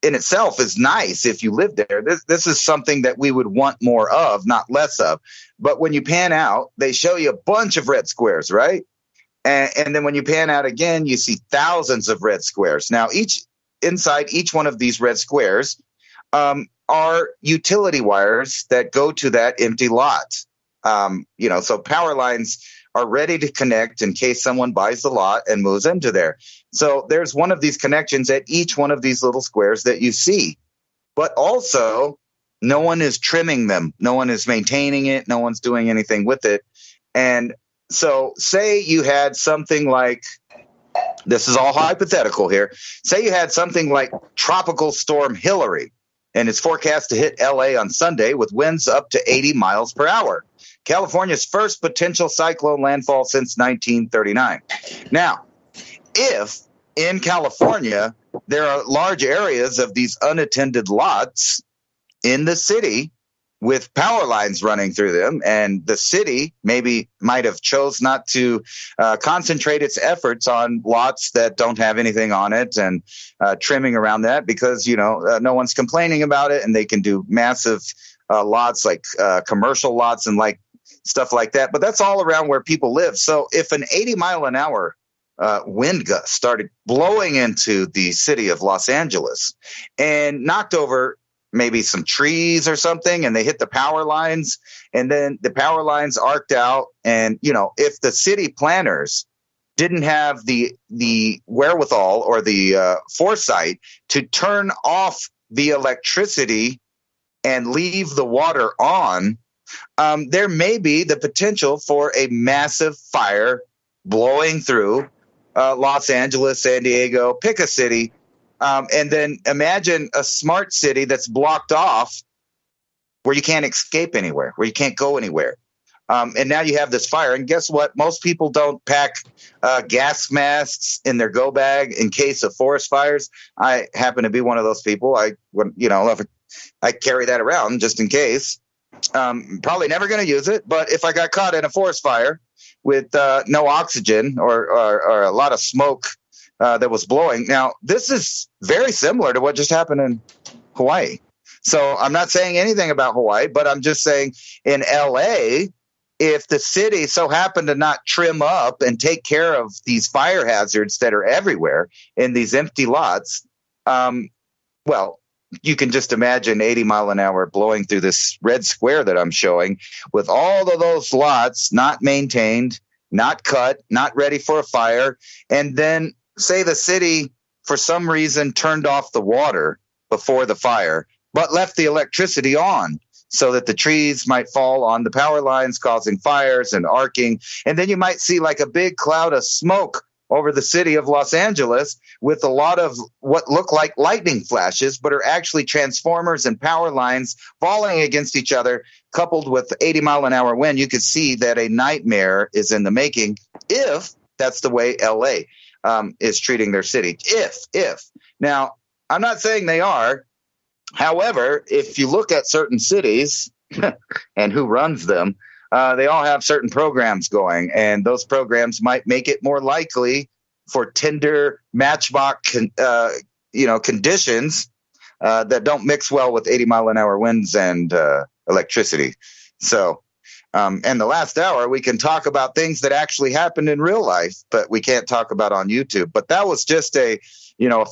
in itself is nice if you live there. This is something that we would want more of, not less of. But when you pan out, they show you a bunch of red squares, right? And then when you pan out again, you see thousands of red squares. Now, inside each one of these red squares are utility wires that go to that empty lot. So power lines are ready to connect in case someone buys the lot and moves into there. So there's one of these connections at each one of these little squares that you see. But also, no one is trimming them. No one is maintaining it. No one's doing anything with it. And so say you had something like, this is all hypothetical here. Say you had something like Tropical Storm Hillary, and it's forecast to hit LA on Sunday with winds up to 80 miles per hour. California's first potential cyclone landfall since 1939. Now, if in California there are large areas of these unattended lots in the city with power lines running through them, and the city might have chose not to concentrate its efforts on lots that don't have anything on it and trimming around that because, no one's complaining about it, and they can do massive lots like commercial lots and like stuff like that. But that's all around where people live. So if an 80-mile-an-hour wind gust started blowing into the city of Los Angeles and knocked over maybe some trees or something, and they hit the power lines, and then the power lines arced out. And, if the city planners didn't have the wherewithal or the foresight to turn off the electricity and leave the water on, there may be the potential for a massive fire blowing through Los Angeles, San Diego, pick a city. And then imagine a smart city that's blocked off where you can't escape anywhere, where you can't go anywhere. And now you have this fire. And guess what? Most people don't pack gas masks in their go bag in case of forest fires. I happen to be one of those people. I carry that around just in case. Probably never going to use it. But if I got caught in a forest fire with no oxygen or a lot of smoke that was blowing. Now, this is very similar to what just happened in Hawaii. So I'm not saying anything about Hawaii, but I'm just saying in LA, if the city so happened to not trim up and take care of these fire hazards that are everywhere in these empty lots, well, you can just imagine 80 mile an hour blowing through this red square that I'm showing with all of those lots not maintained, not cut, not ready for a fire. And then say the city, for some reason, turned off the water before the fire, but left the electricity on so that the trees might fall on the power lines, causing fires and arcing. And then you might see like a big cloud of smoke over the city of Los Angeles with a lot of what look like lightning flashes, but are actually transformers and power lines falling against each other, coupled with 80 mile an hour wind. You could see that a nightmare is in the making if that's the way LA is treating their city. If. Now, I'm not saying they are. However, if you look at certain cities and who runs them, they all have certain programs going, and those programs might make it more likely for Tinder matchbox, conditions that don't mix well with 80 mile an hour winds and electricity. So, and the last hour, we can talk about things that actually happened in real life, but we can't talk about on YouTube. But that was just a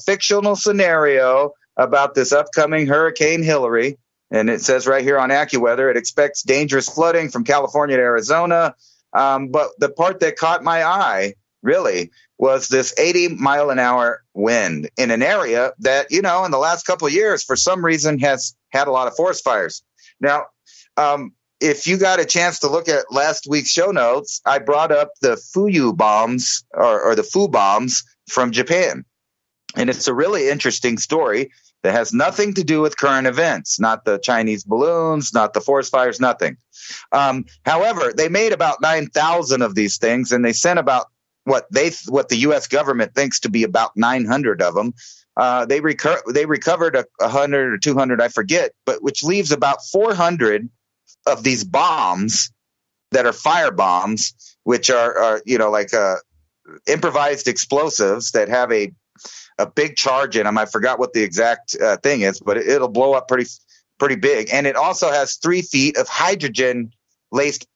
fictional scenario about this upcoming Hurricane Hillary. And it says right here on AccuWeather, it expects dangerous flooding from California to Arizona. But the part that caught my eye, really, was this 80 mile an hour wind in an area that, in the last couple of years, for some reason, has had a lot of forest fires. Now, if you got a chance to look at last week's show notes, I brought up the Fuyu bombs or the Fu bombs from Japan. And it's a really interesting story that has nothing to do with current events, not the Chinese balloons, not the forest fires, nothing. However, they made about 9,000 of these things, and they sent about what the U.S. government thinks to be about 900 of them. They recovered 100 or 200, I forget, but which leaves about 400 of these bombs that are fire bombs, which are improvised explosives that have a big charge in them. I forgot what the exact thing is, but it'll blow up pretty big. And it also has 3 feet of hydrogen laced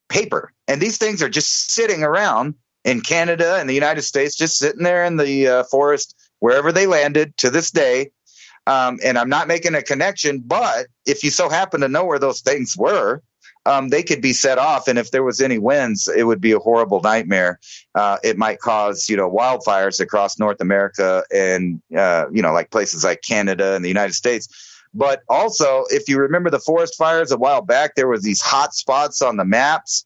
paper. And these things are just sitting around in Canada and the United States, just sitting there in the forest, wherever they landed to this day. And I'm not making a connection, but if you so happen to know where those things were, they could be set off. And if there was any winds, it would be a horrible nightmare. It might cause, wildfires across North America and, like places like Canada and the United States. But also, if you remember the forest fires a while back, there was these hot spots on the maps,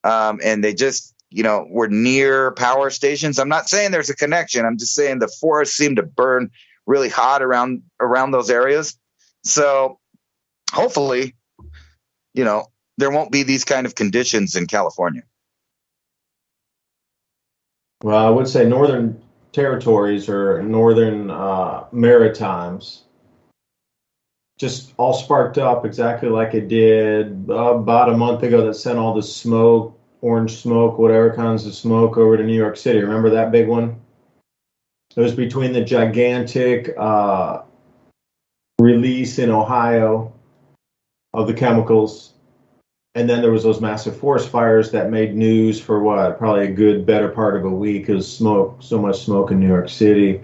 and they just, were near power stations. I'm not saying there's a connection. I'm just saying the forests seem to burn really hot around those areas. So hopefully, there won't be these kind of conditions in California. Well, I would say northern territories or northern Maritimes just all sparked up exactly like it did about a month ago that sent all the smoke, orange smoke, whatever kinds of smoke over to New York City. Remember that big one? It was between the gigantic release in Ohio of the chemicals, and then there was those massive forest fires that made news for probably a good better part of a week. It was so much smoke in New York City.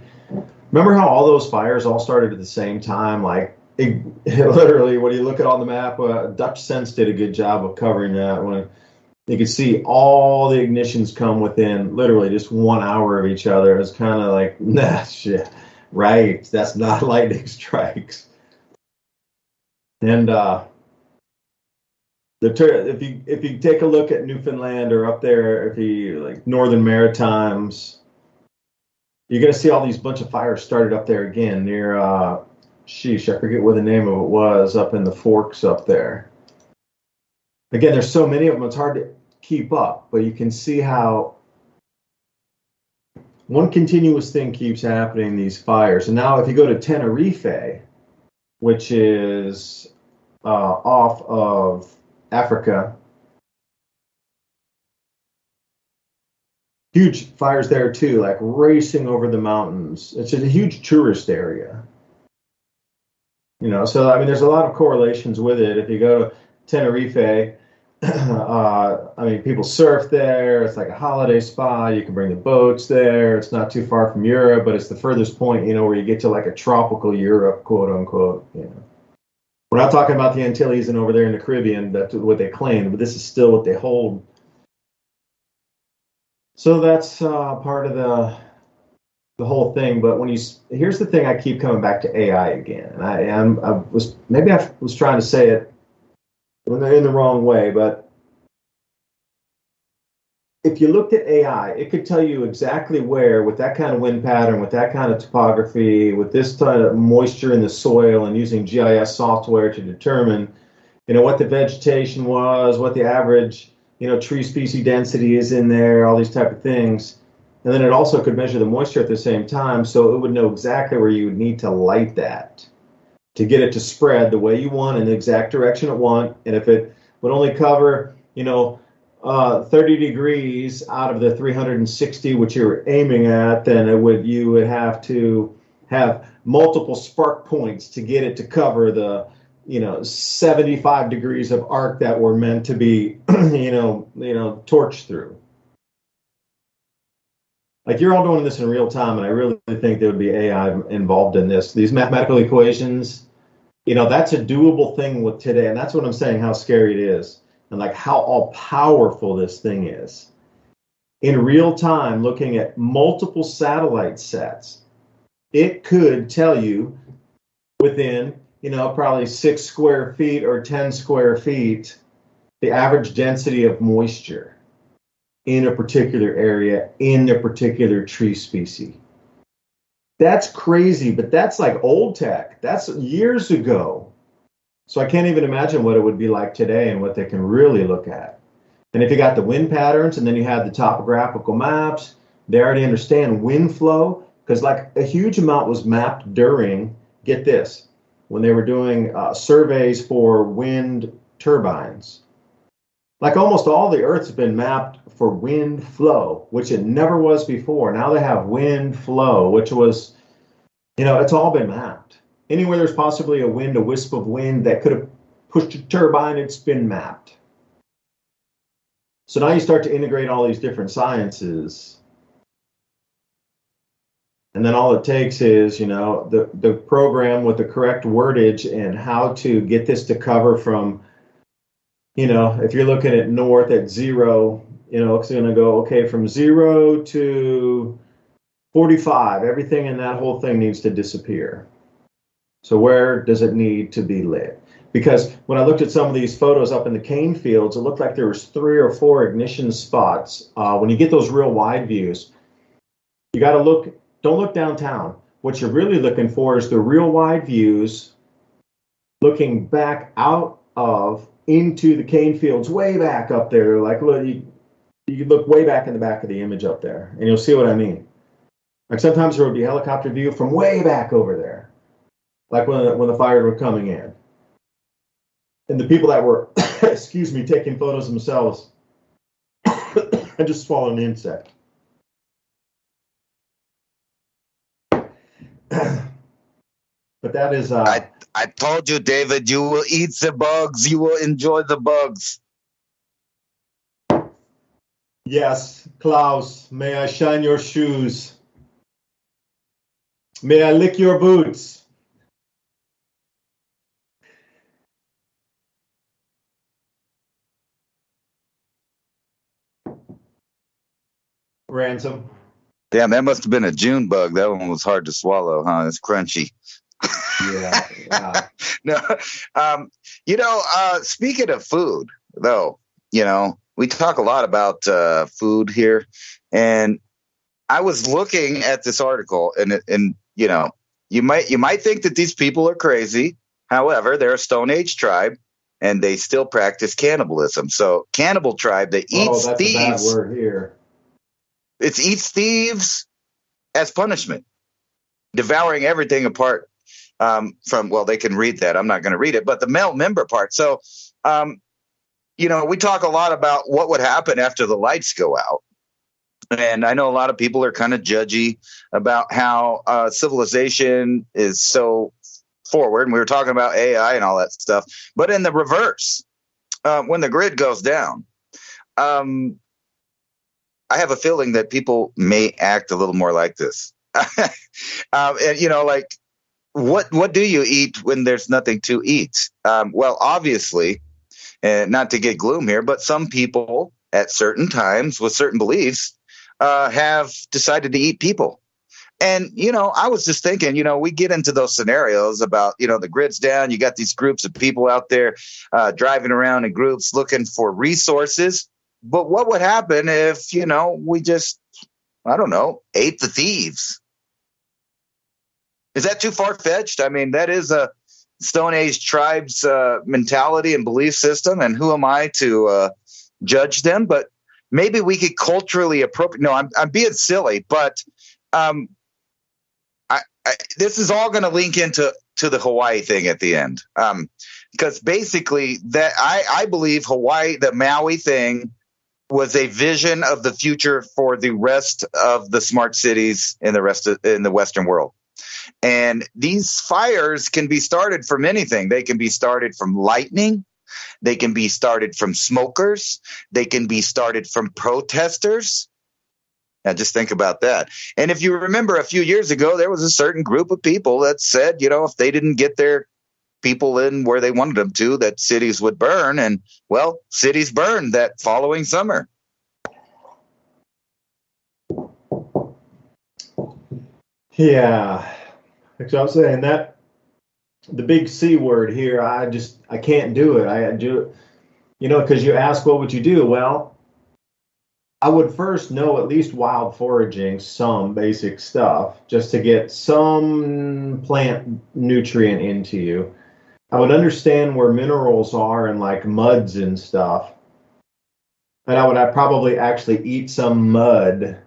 Remember how all those fires all started at the same time, like literally, when you look at on the map, Dutch Sense did a good job of covering that. When you could see all the ignitions come within literally just 1 hour of each other. It's kind of like, nah, shit, right? That's not lightning strikes. And if you take a look at Newfoundland or up there, if you like Northern Maritimes, you're gonna see all these bunch of fires started up there again near sheesh, I forget what the name of it was, up in the Forks up there. Again, there's so many of them, it's hard to keep up, but you can see how one continuous thing keeps happening, these fires. And now if you go to Tenerife, which is off of Africa, huge fires there too, like racing over the mountains. It's a huge tourist area. You know, so I mean, there's a lot of correlations with it. If you go to Tenerife, I mean, people surf there. It's like a holiday spot. You can bring the boats there. It's not too far from Europe, but it's the furthest point, you know, where you get to like a tropical Europe, quote unquote. You know, we're not talking about the Antilles and over there in the Caribbean. That's what they claim, but this is still what they hold. So that's part of the whole thing. But when here's the thing, I keep coming back to AI again, and I was trying to say it in the wrong way, but if you looked at AI, it could tell you exactly where, with that kind of wind pattern, with that kind of topography, with this kind of moisture in the soil, and using GIS software to determine, you know, what the vegetation was, what the average, you know, tree species density is in there, all these type of things. And then it also could measure the moisture at the same time, so it would know exactly where you would need to light that to get it to spread the way you want in the exact direction it want. And if it would only cover, you know, 30 degrees out of the 360 which you're aiming at, then you would have to have multiple spark points to get it to cover the, you know, 75 degrees of arc that were meant to be, you know, torched through. Like, you're all doing this in real time, and I really think there would be AI involved in this. These mathematical equations, you know, that's a doable thing with today, and that's what I'm saying, how scary it is, and like how all powerful this thing is. In real time, looking at multiple satellite sets, it could tell you within, you know, probably 6 square feet or 10 square feet, the average density of moisture in a particular area, in a particular tree species. That's crazy, but that's like old tech. That's years ago. So I can't even imagine what it would be like today and what they can really look at. And if you got the wind patterns and then you have the topographical maps, they already understand wind flow, because like a huge amount was mapped during, get this, when they were doing surveys for wind turbines. Like almost all the Earth's been mapped for wind flow, which it never was before. Now they have wind flow, which was, you know, it's all been mapped. Anywhere there's possibly a wisp of wind that could have pushed a turbine, it's been mapped. So now you start to integrate all these different sciences. And then all it takes is, you know, the program with the correct wordage and how to get this to cover from, you know, if you're looking at north at 0, you know, it's going to go, okay, from 0 to 45, everything in that whole thing needs to disappear. So where does it need to be lit? Because when I looked at some of these photos up in the cane fields, it looked like there was 3 or 4 ignition spots. When you get those real wide views, you got to look, don't look downtown. What you're really looking for is the real wide views looking back out of into the cane fields, way back up there. Like, look, you can look way back in the back of the image up there, and you'll see what I mean. Like sometimes there would be a helicopter view from way back over there, like when the fires were coming in. And the people that were, excuse me, taking photos themselves had just swallowed an insect. But that is... I told you, David, you will eat the bugs. You will enjoy the bugs. Yes, Klaus, may I shine your shoes? May I lick your boots? Ransom. Damn, that must have been a June bug. That one was hard to swallow, huh? It's crunchy. Yeah. No, speaking of food, though, we talk a lot about food here, and I was looking at this article, and you might think that these people are crazy. However, they're a Stone Age tribe, and they still practice cannibalism. So, cannibal tribe that eats that's thieves. a bad word here. It eats thieves as punishment, devouring everything apart from. Well, they can read that. I'm not going to read it, but the male member part. So, we talk a lot about what would happen after the lights go out. And I know a lot of people are kind of judgy about how civilization is so forward. And we were talking about AI and all that stuff. But in the reverse, when the grid goes down, I have a feeling that people may act a little more like this. And what do you eat when there's nothing to eat? Well, obviously, not to get gloom here, but some people at certain times with certain beliefs have decided to eat people. And, I was just thinking, we get into those scenarios about, the grid's down. You got these groups of people out there driving around in groups looking for resources. But what would happen if, we just, I don't know, ate the thieves? Is that too far-fetched? I mean, that is a Stone Age tribe's mentality and belief system. And who am I to judge them? But maybe we could culturally appropriate. No, I'm being silly, but this is all going to link into the Hawaii thing at the end, because basically that I believe Hawaii, the Maui thing, was a vision of the future for the rest of the smart cities in the Western world. And these fires can be started from anything. They can be started from lightning. They can be started from smokers. They can be started from protesters. Now, just think about that. And if you remember a few years ago, there was a certain group of people that said, if they didn't get their people in where they wanted them to, that cities would burn. And, well, cities burned that following summer. Yeah. Like I was saying, that the big C word here, I can't do it. I do it, because you ask, what would you do? Well, I would first know at least wild foraging, some basic stuff, just to get some plant nutrient into you. I would understand where minerals are in like muds and stuff. And I'd probably actually eat some mud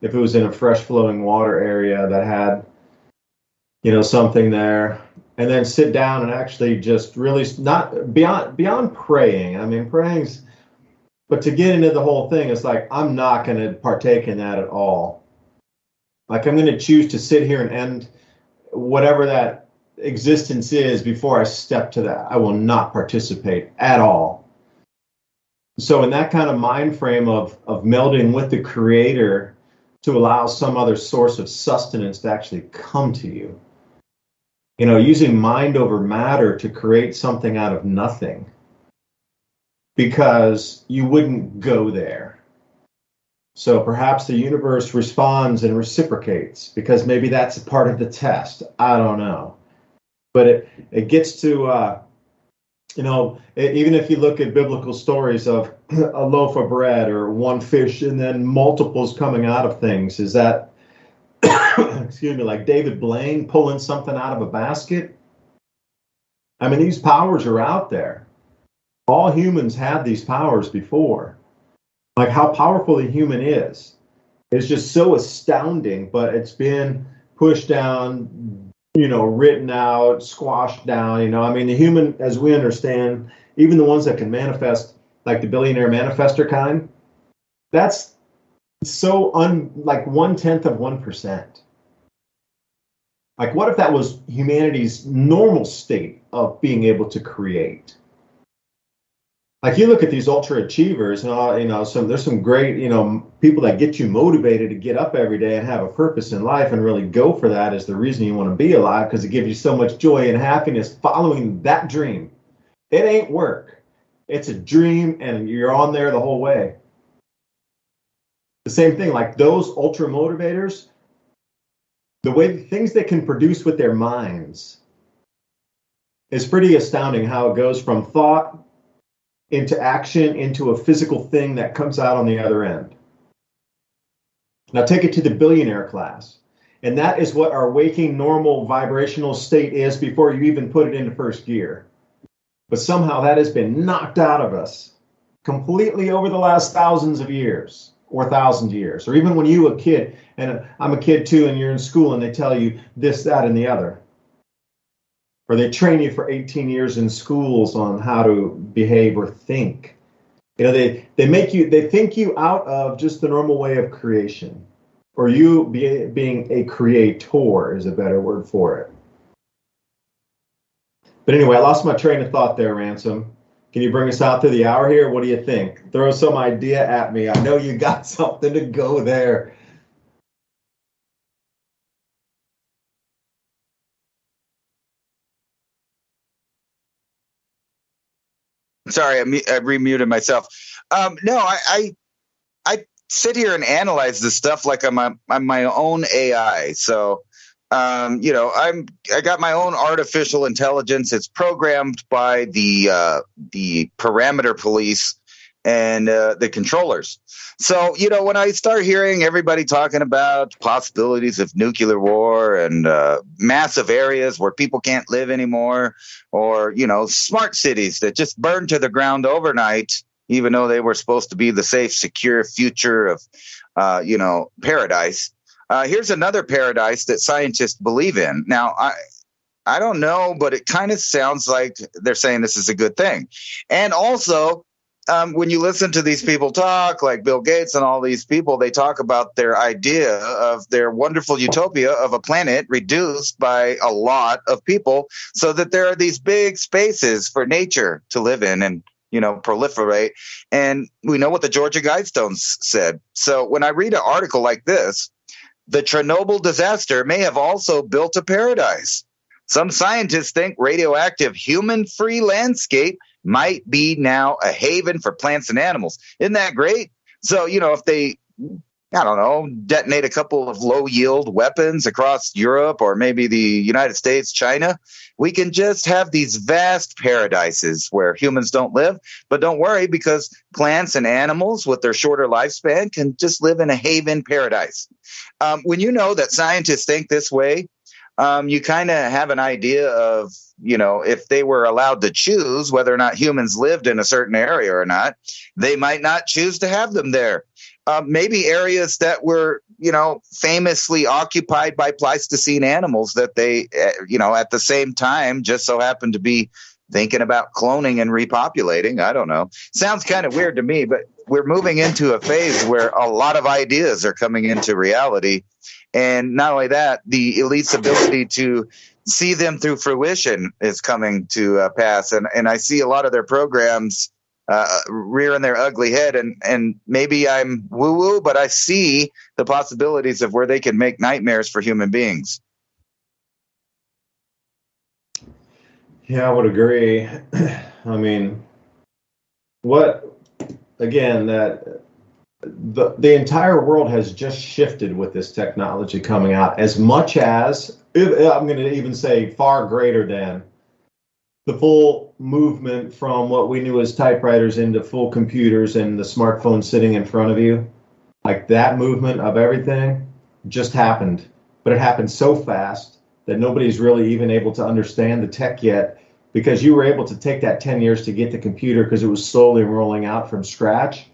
if it was in a fresh flowing water area that had, something there. And then sit down and actually just really not beyond praying. I mean, praying's, but to get into the whole thing, it's like, I'm not going to partake in that at all. Like, I'm going to choose to sit here and end whatever that existence is before I step to that. I will not participate at all. So in that kind of mind frame of melding with the creator to allow some other source of sustenance to actually come to you, using mind over matter to create something out of nothing, because you wouldn't go there. So perhaps the universe responds and reciprocates, because maybe that's a part of the test. I don't know. But it gets to, even if you look at biblical stories of a loaf of bread or one fish and then multiples coming out of things, is that, excuse me, like David Blaine pulling something out of a basket? I mean, these powers are out there. All humans had these powers before. Like, how powerful a human is just so astounding, but it's been pushed down, written out, squashed down. I mean, the human, as we understand, even the ones that can manifest, like the billionaire manifester kind, that's so like 1/10 of 1%. Like, what if that was humanity's normal state of being able to create? Like, you look at these ultra achievers, and there's some great, people that get you motivated to get up every day and have a purpose in life and really go for that is the reason you want to be alive, because it gives you so much joy and happiness following that dream. It ain't work. It's a dream, and you're on there the whole way. The same thing, like those ultra motivators, the way things they can produce with their minds is pretty astounding, how it goes from thought into action into a physical thing that comes out on the other end. Now take it to the billionaire class. And that is what our waking normal vibrational state is before you even put it into first gear. But somehow that has been knocked out of us completely over the last thousands of years or 1,000 years. Or even when you were a kid, and I'm a kid too, and you're in school and they tell you this, that, and the other. Or they train you for 18 years in schools on how to behave or think. You know, they think you out of just the normal way of creation. Or you being a creator is a better word for it. But anyway, I lost my train of thought there, Ransom. Can you bring us out through the hour here? What do you think? Throw some idea at me. I know you got something to go there. Sorry, I remuted myself. No, I sit here and analyze this stuff like I'm my own AI. So, you know, I got my own artificial intelligence. It's programmed by the parameter police and the controllers. So, you know, when I start hearing everybody talking about possibilities of nuclear war and massive areas where people can't live anymore, or, you know, smart cities that just burn to the ground overnight, even though they were supposed to be the safe, secure future of, you know, paradise. Here's another paradise that scientists believe in. Now, I don't know, but it kind of sounds like they're saying this is a good thing. And also, when you listen to these people talk, like Bill Gates and all these people, they talk about their idea of their wonderful utopia of a planet reduced by a lot of people so that there are these big spaces for nature to live in and, you know, proliferate. And we know what the Georgia Guidestones said. So when I read an article like this, the Chernobyl disaster may have also built a paradise. Some scientists think radioactive human-free landscape might be now a haven for plants and animals. Isn't that great? So, you know, if they, I don't know, detonate a couple of low-yield weapons across Europe or maybe the United States, China, we can just have these vast paradises where humans don't live. But don't worry, because plants and animals with their shorter lifespan can just live in a haven paradise. When you know that scientists think this way, you kind of have an idea of, you know, if they were allowed to choose whether or not humans lived in a certain area or not, they might not choose to have them there. Maybe areas that were, you know, famously occupied by Pleistocene animals that they, you know, at the same time just so happened to be thinking about cloning and repopulating. I don't know. Sounds kind of weird to me, but we're moving into a phase where a lot of ideas are coming into reality. And not only that, the elite's ability to see them through fruition is coming to pass. And I see a lot of their programs rearing their ugly head. And maybe I'm woo-woo, but I see the possibilities of where they can make nightmares for human beings. Yeah, I would agree. I mean, that the entire world has just shifted with this technology coming out, as much as, I'm going to even say far greater than, the full movement from what we knew as typewriters into full computers and the smartphone sitting in front of you. Like that movement of everything just happened, but it happened so fast that nobody's really even able to understand the tech yet, because you were able to take that 10 years to get the computer because it was slowly rolling out from scratch.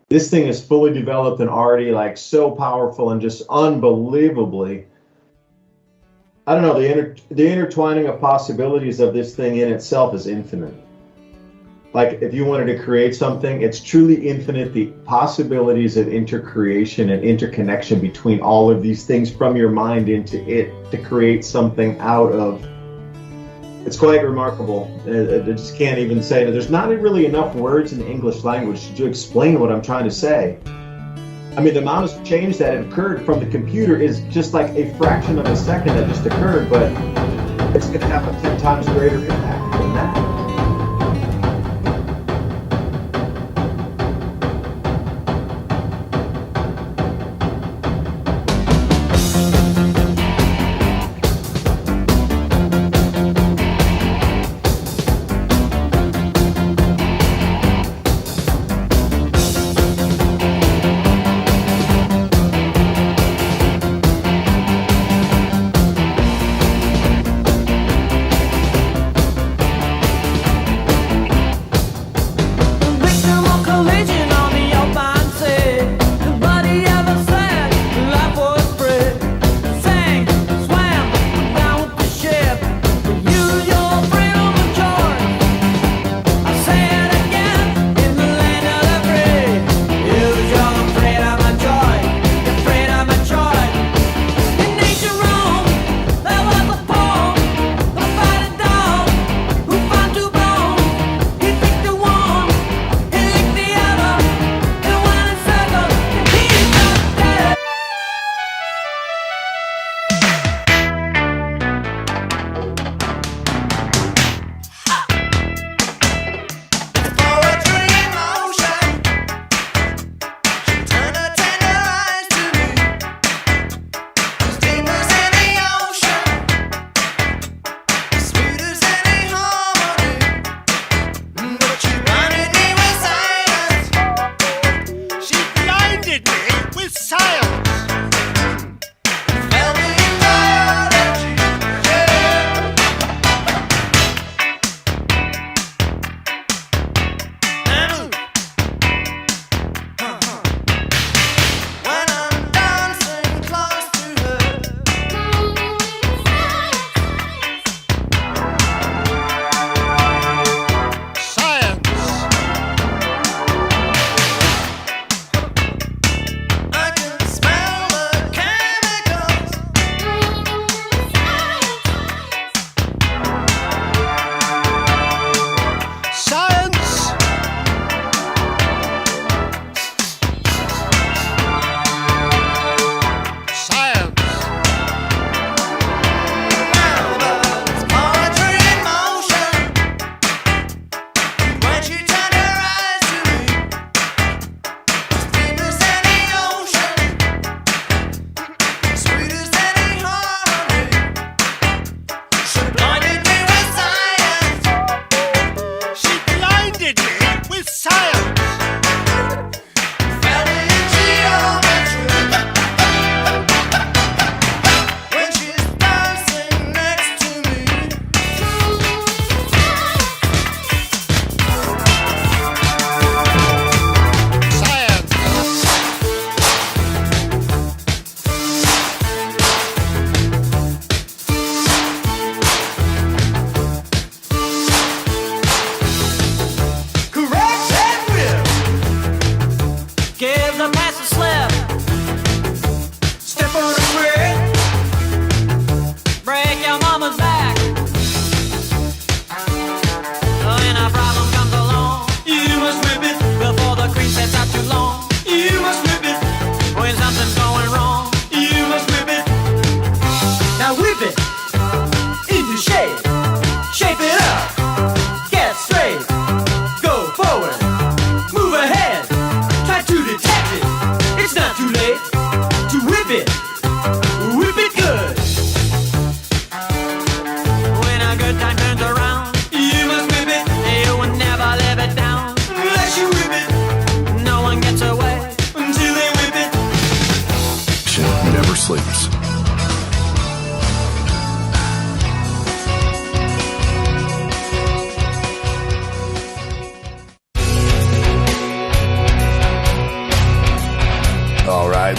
This thing is fully developed and already like so powerful and just unbelievably, I don't know, the intertwining of possibilities of this thing in itself is infinite. Like if you wanted to create something, it's truly infinite, the possibilities of intercreation and interconnection between all of these things from your mind into it to create something out of. It's quite remarkable. I just can't even say it. There's not really enough words in the English language to explain what I'm trying to say. I mean, the amount of change that occurred from the computer is just like a fraction of a second that just occurred, but it's going to have a 10 times greater impact than that.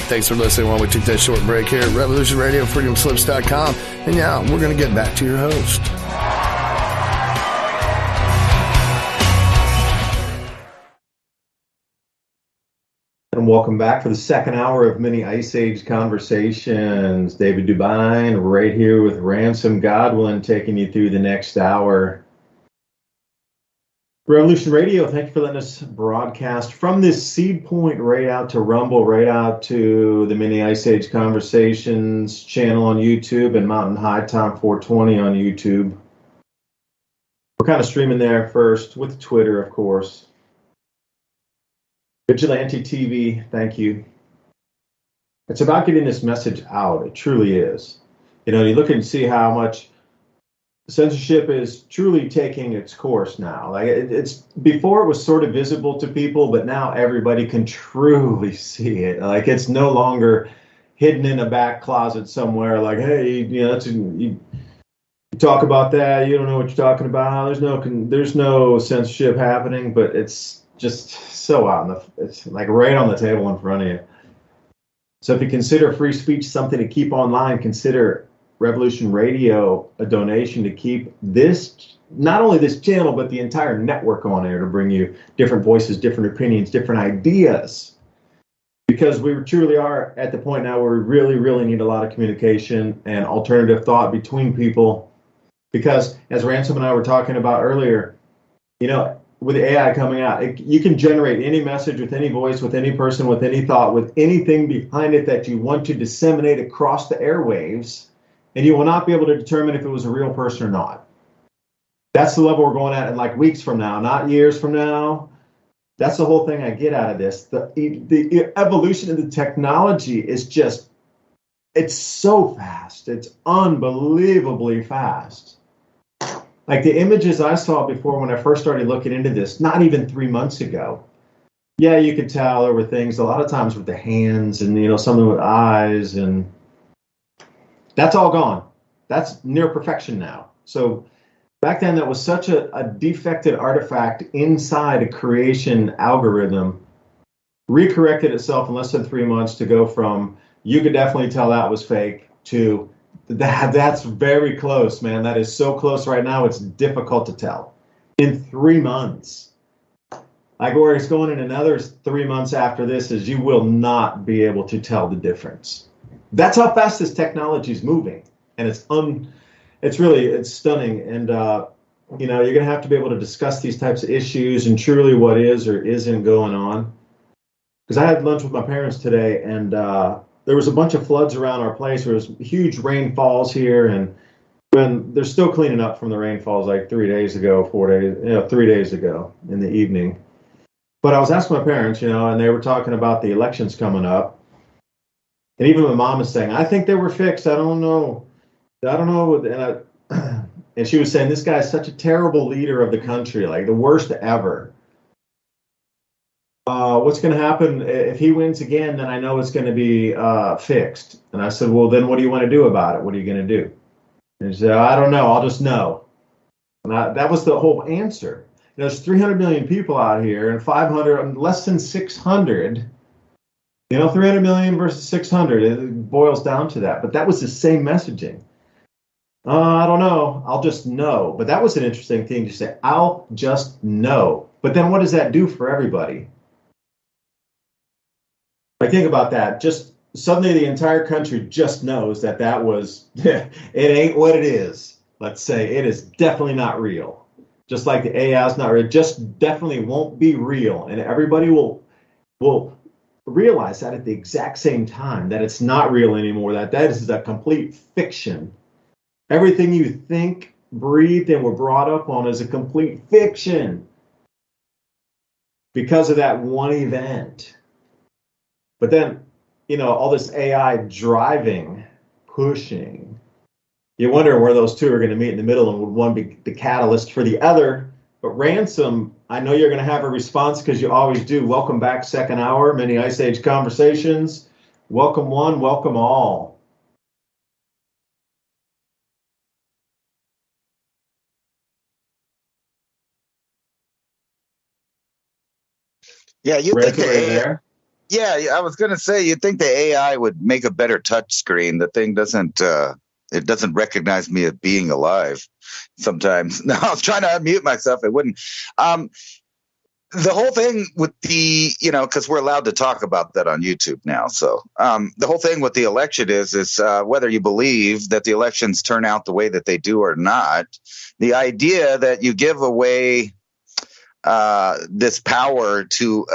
Thanks for listening while we took that short break here at Revolution Radio, freedomslips.com. And yeah, we're going to get back to your host. And welcome back for the second hour of Mini Ice Age Conversations. David Dubine right here with Ransom Godwin taking you through the next hour. Revolution Radio, thank you for letting us broadcast from this seed point right out to Rumble, right out to the Mini Ice Age Conversations channel on YouTube and Mountain High Time 420 on YouTube. We're kind of streaming there first with Twitter, of course. Vigilante TV, thank you. It's about getting this message out. It truly is. You know, you look and see how much censorship is truly taking its course now. Like it's before it was sort of visible to people, but now everybody can truly see it. Like it's no longer hidden in a back closet somewhere. Like, hey, you know, you talk about that. You don't know what you're talking about. There's no censorship happening, but it's just so out it's like right on the table in front of you. So if you consider free speech something to keep online, consider Revolution Radio a donation to keep this, not only this channel, but the entire network on air to bring you different voices, different opinions, different ideas. Because we truly are at the point now where we really, really need a lot of communication and alternative thought between people. Because as Ransom and I were talking about earlier, you know, with AI coming out, you can generate any message with any voice, with any person, with any thought, with anything behind it that you want to disseminate across the airwaves, and you will not be able to determine if it was a real person or not. That's the level we're going at in like weeks from now, not years from now. That's the whole thing I get out of this. The evolution of the technology is just, it's so fast. It's unbelievably fast. Like the images I saw before when I first started looking into this, not even 3 months ago. Yeah, you could tell there were things a lot of times with the hands and, you know, something with eyes, and that's all gone. That's near perfection now. So back then that was such a defected artifact inside a creation algorithm, recorrected itself in less than 3 months to go from, you could definitely tell that was fake, to that's very close, man. That is so close right now, it's difficult to tell. In 3 months. Like where it's going in another 3 months after this is you will not be able to tell the difference. That's how fast this technology is moving. And it's stunning. And, you know, you're going to have to be able to discuss these types of issues and truly what is or isn't going on. Because I had lunch with my parents today, and there was a bunch of floods around our place. There was huge rainfalls here, and when they're still cleaning up from the rainfalls like 3 days ago, 3 days ago in the evening. But I was asking my parents, you know, and they were talking about the elections coming up. And even my mom is saying, I think they were fixed. I don't know. And she was saying, this guy is such a terrible leader of the country, like the worst ever. What's going to happen if he wins again? Then I know it's going to be fixed. And I said, well, then what do you want to do about it? What are you going to do? And she said, I don't know. I'll just know. And that was the whole answer. There's 300 million people out here, and 500, less than 600. You know, 300 million versus 600. It boils down to that. But that was the same messaging. I don't know. I'll just know. But that was an interesting thing to say. I'll just know. But then what does that do for everybody? Like, think about that. Just suddenly the entire country just knows that was, it ain't what it is. Let's say it is definitely not real. Just like the AI is not real. It just definitely won't be real. And everybody will realize that at the exact same time, that it's not real anymore, that is a complete fiction. Everything you think, breathed, and were brought up on is a complete fiction because of that one event. But then, you know, all this AI driving, pushing, you wonder where those two are going to meet in the middle, and would one be the catalyst for the other? But Ransom, I know you're going to have a response because you always do. Welcome back, second hour, Mini Ice Age Conversations. Welcome one, welcome all. Yeah, you Ransom, think are you there? Yeah, I was going to say, you'd think the AI would make a better touch screen. The thing doesn't, it doesn't recognize me as being alive sometimes. No, I was trying to unmute myself. It wouldn't. The whole thing with the, because we're allowed to talk about that on YouTube now. So the whole thing with the election is whether you believe that the elections turn out the way that they do or not, the idea that you give away this power to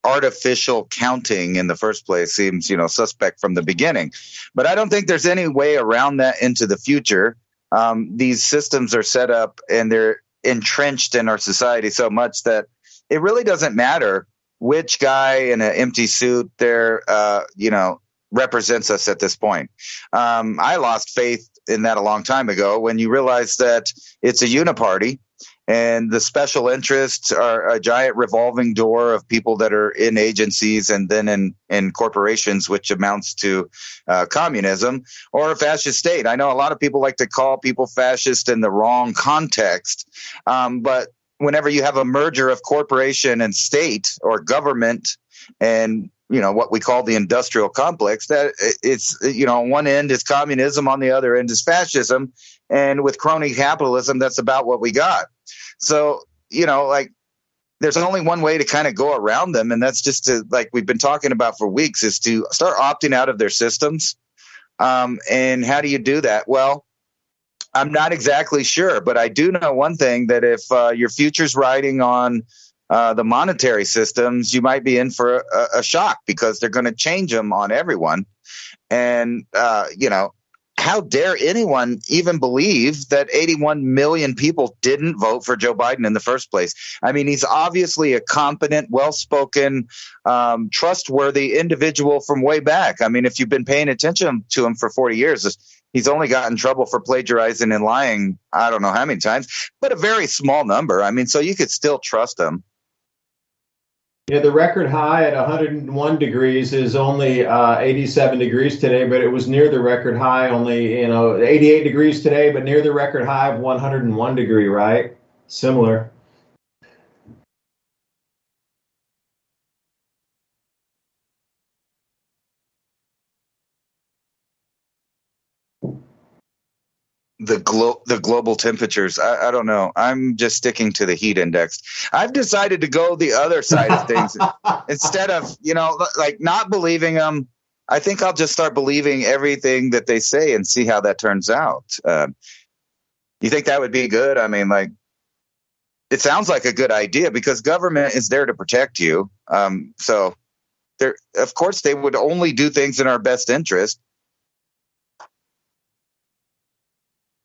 artificial counting in the first place seems, suspect from the beginning. But I don't think there's any way around that into the future. These systems are set up and they're entrenched in our society so much that it really doesn't matter which guy in an empty suit there, represents us at this point. I lost faith in that a long time ago when you realize that it's a uniparty. And the special interests are a giant revolving door of people that are in agencies and then in corporations, which amounts to communism or a fascist state. I know a lot of people like to call people fascist in the wrong context. But whenever you have a merger of corporation and state or government and what we call the industrial complex, that it's, on one end is communism, on the other end is fascism. And with crony capitalism, that's about what we got. So, there's only one way to kind of go around them. And that's just to, like we've been talking about for weeks, is to start opting out of their systems. And how do you do that? Well, I'm not exactly sure, but I do know one thing, that if your future's riding on the monetary systems, you might be in for a shock, because they're going to change them on everyone. And, how dare anyone even believe that 81 million people didn't vote for Joe Biden in the first place? I mean, he's obviously a competent, well-spoken, trustworthy individual from way back. I mean, if you've been paying attention to him for 40 years, he's only got in trouble for plagiarizing and lying, I don't know how many times, but a very small number. I mean, so you could still trust him. Yeah, the record high at 101 degrees is only 87 degrees today, but it was near the record high, only 88 degrees today, but near the record high of 101 degree, right? Similar. The global temperatures. I don't know. I'm just sticking to the heat index. I've decided to go the other side of things instead of, not believing them. I think I'll just start believing everything that they say and see how that turns out. You think that would be good? I mean, it sounds like a good idea, because government is there to protect you. So of course they would only do things in our best interest.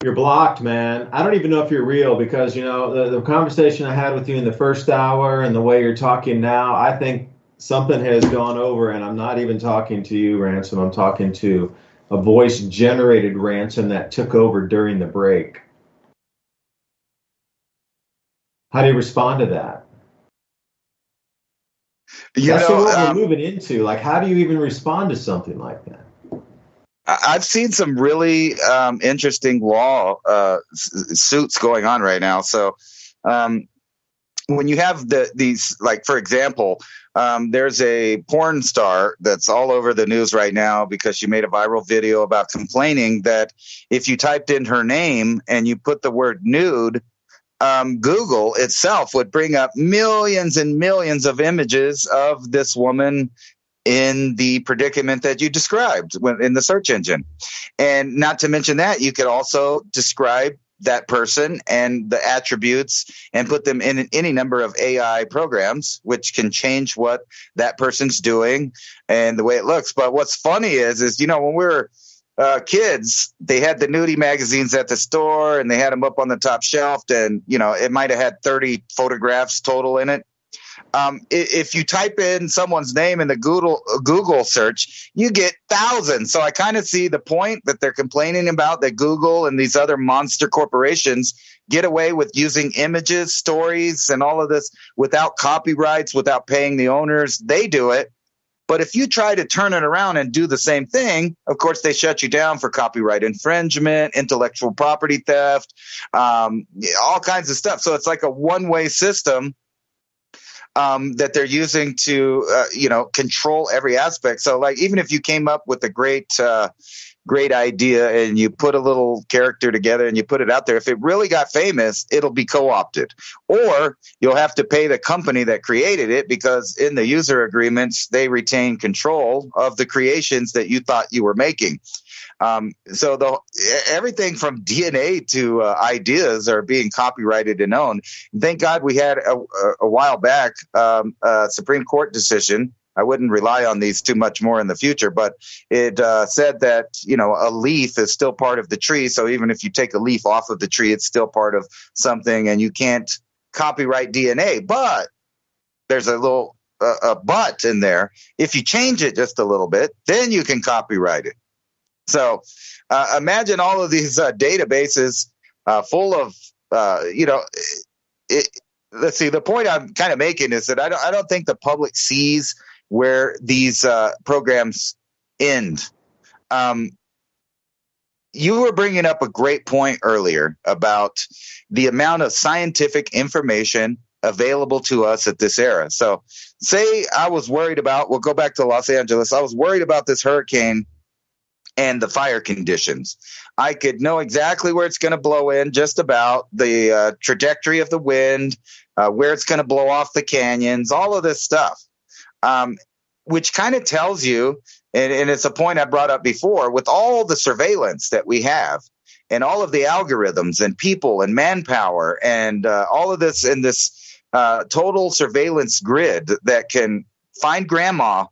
You're blocked, man. I don't even know if you're real, because, the conversation I had with you in the first hour and the way you're talking now, I think something has gone over, and I'm not even talking to you, Ransom. I'm talking to a voice-generated Ransom that took over during the break. How do you respond to that? That's what we're moving into. How do you even respond to something like that? I've seen some really interesting law suits going on right now. So when you have these, for example, there's a porn star that's all over the news right now because she made a viral video about complaining that if you typed in her name and you put the word nude, Google itself would bring up millions and millions of images of this woman in the predicament that you described in the search engine. And not to mention that, you could also describe that person and the attributes and put them in any number of AI programs, which can change what that person's doing and the way it looks. But what's funny is when we were kids, they had the nudie magazines at the store and they had them up on the top shelf, and it might have had 30 photographs total in it. If you type in someone's name in the Google search, you get thousands. So I kind of see the point that they're complaining about, that Google and these other monster corporations get away with using images, stories, and all of this without copyrights, without paying the owners. They do it. But if you try to turn it around and do the same thing, of course, they shut you down for copyright infringement, intellectual property theft, all kinds of stuff. So it's like a one-way system. that they're using to, control every aspect. So, like, even if you came up with a great idea and you put a little character together and you put it out there, if it really got famous, it'll be co-opted, or you'll have to pay the company that created it, because in the user agreements, they retain control of the creations that you thought you were making. So everything from DNA to ideas are being copyrighted and owned. Thank God we had a while back a Supreme Court decision. I wouldn't rely on these too much more in the future, but it said that, a leaf is still part of the tree. So even if you take a leaf off of the tree, it's still part of something, and you can't copyright DNA. But there's a little a but in there. If you change it just a little bit, then you can copyright it. So imagine all of these databases full of, let's see, the point I'm kind of making is that I don't think the public sees where these programs end. You were bringing up a great point earlier about the amount of scientific information available to us at this era. So say I was worried about, we'll go back to Los Angeles. I was worried about this hurricane and the fire conditions. I could know exactly where it's going to blow in, just about the trajectory of the wind, where it's going to blow off the canyons, all of this stuff, which kind of tells you, and it's a point I brought up before, with all the surveillance that we have and all of the algorithms and people and manpower and all of this in this total surveillance grid that can find grandma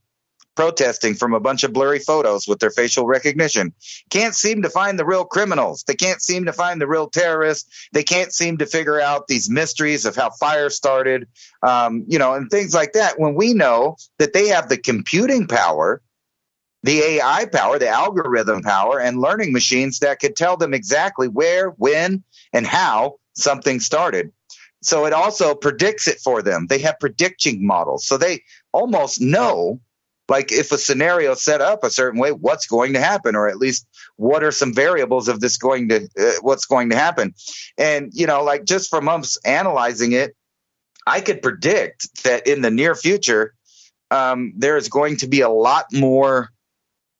protesting from a bunch of blurry photos with their facial recognition, can't seem to find the real criminals. They can't seem to find the real terrorists. They can't seem to figure out these mysteries of how fire started, and things like that. When we know that they have the computing power, the AI power, the algorithm power, and learning machines that could tell them exactly where, when, and how something started. So it also predicts it for them. They have predicting models. So they almost know, like, if a scenario set up a certain way, what's going to happen, or at least what are some variables of this what's going to happen. And, just from us analyzing it, I could predict that in the near future, there is going to be a lot more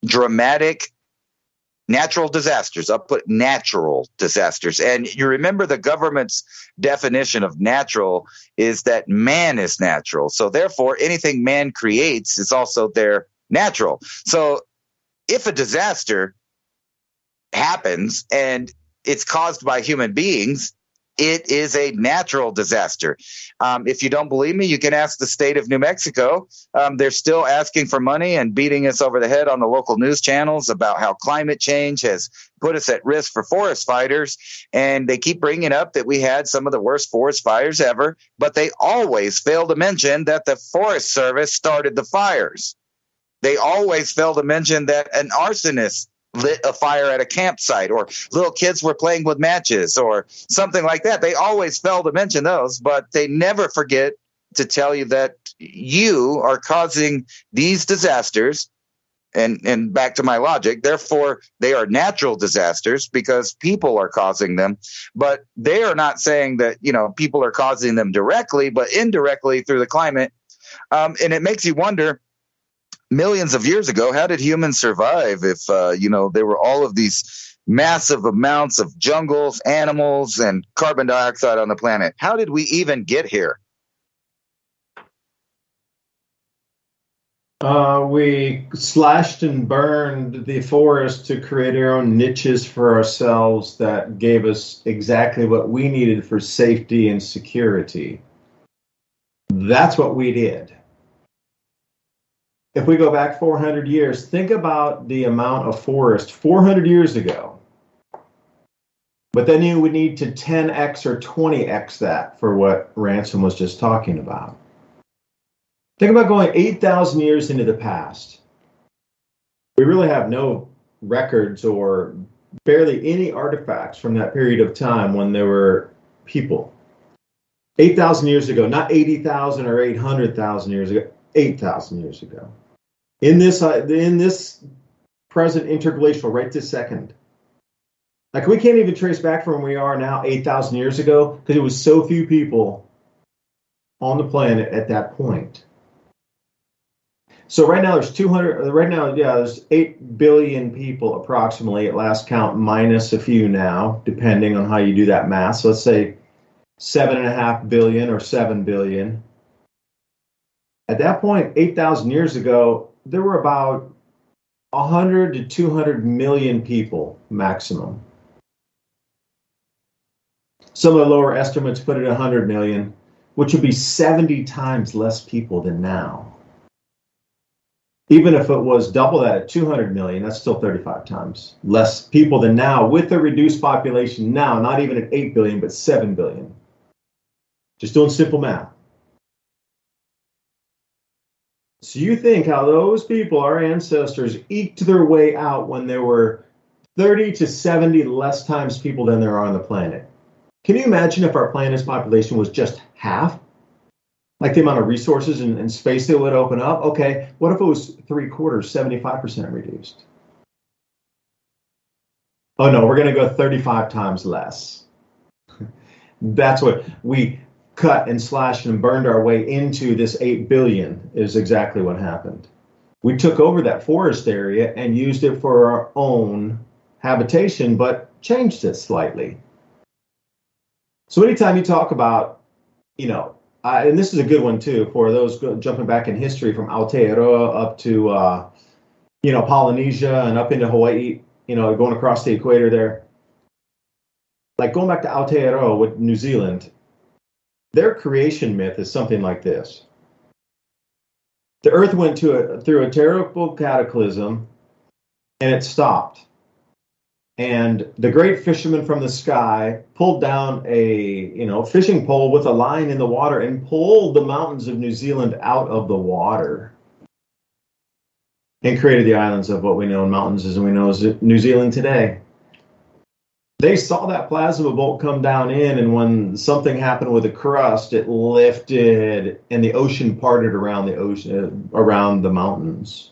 dramatic natural disasters. I'll put natural disasters. And you remember the government's definition of natural is that man is natural. So therefore, anything man creates is also their natural. So if a disaster happens and it's caused by human beings, it is a natural disaster. If you don't believe me, you can ask the state of New Mexico. They're still asking for money and beating us over the head on the local news channels about how climate change has put us at risk for forest fires. And they keep bringing up that we had some of the worst forest fires ever, but they always fail to mention that the Forest Service started the fires. They always fail to mention that an arsonist lit a fire at a campsite, or little kids were playing with matches, or something like that. They always fail to mention those, but they never forget to tell you that you are causing these disasters. And back to my logic, therefore, they are natural disasters because people are causing them. But they are not saying that, people are causing them directly, but indirectly through the climate. And it makes you wonder, millions of years ago, how did humans survive if, there were all of these massive amounts of jungles, animals, and carbon dioxide on the planet? How did we even get here? We slashed and burned the forest to create our own niches for ourselves that gave us exactly what we needed for safety and security. That's what we did. If we go back 400 years, think about the amount of forest 400 years ago. But then you would need to 10x or 20x that for what Ransom was just talking about. Think about going 8,000 years into the past. We really have no records or barely any artifacts from that period of time when there were people. 8,000 years ago, not 80,000 or 800,000 years ago, 8,000 years ago. In this present interglacial, right this second. Like, we can't even trace back from where we are now 8,000 years ago because it was so few people on the planet at that point. So right now there's 200. Right now, yeah, there's 8 billion people approximately at last count, minus a few now, depending on how you do that math. So let's say 7.5 billion or 7 billion. At that point, 8,000 years ago, there were about 100 to 200 million people maximum. Some of the lower estimates put it at 100 million, which would be 70 times less people than now. Even if it was double that at 200 million, that's still 35 times less people than now, with the reduced population now, not even at 8 billion, but 7 billion. Just doing simple math. So you think how those people, our ancestors, eked their way out when there were 30 to 70 less times people than there are on the planet. Can you imagine if our planet's population was just half? Like the amount of resources and space that would open up? Okay, what if it was 3/4, 75% reduced? Oh no, we're going to go 35 times less. That's what we cut and slashed and burned our way into. This 8 billion is exactly what happened. We took over that forest area and used it for our own habitation, but changed it slightly. So anytime you talk about, and this is a good one too, for those jumping back in history from Aotearoa up to, Polynesia and up into Hawaii, going across the equator there. Like going back to Aotearoa with New Zealand, their creation myth is something like this. The earth went through a terrible cataclysm and it stopped. And the great fisherman from the sky pulled down a, fishing pole with a line in the water and pulled the mountains of New Zealand out of the water and created the islands of what we know in mountains as we know as New Zealand today. They saw that plasma bolt come down in, and when something happened with the crust, it lifted and the ocean parted around the mountains.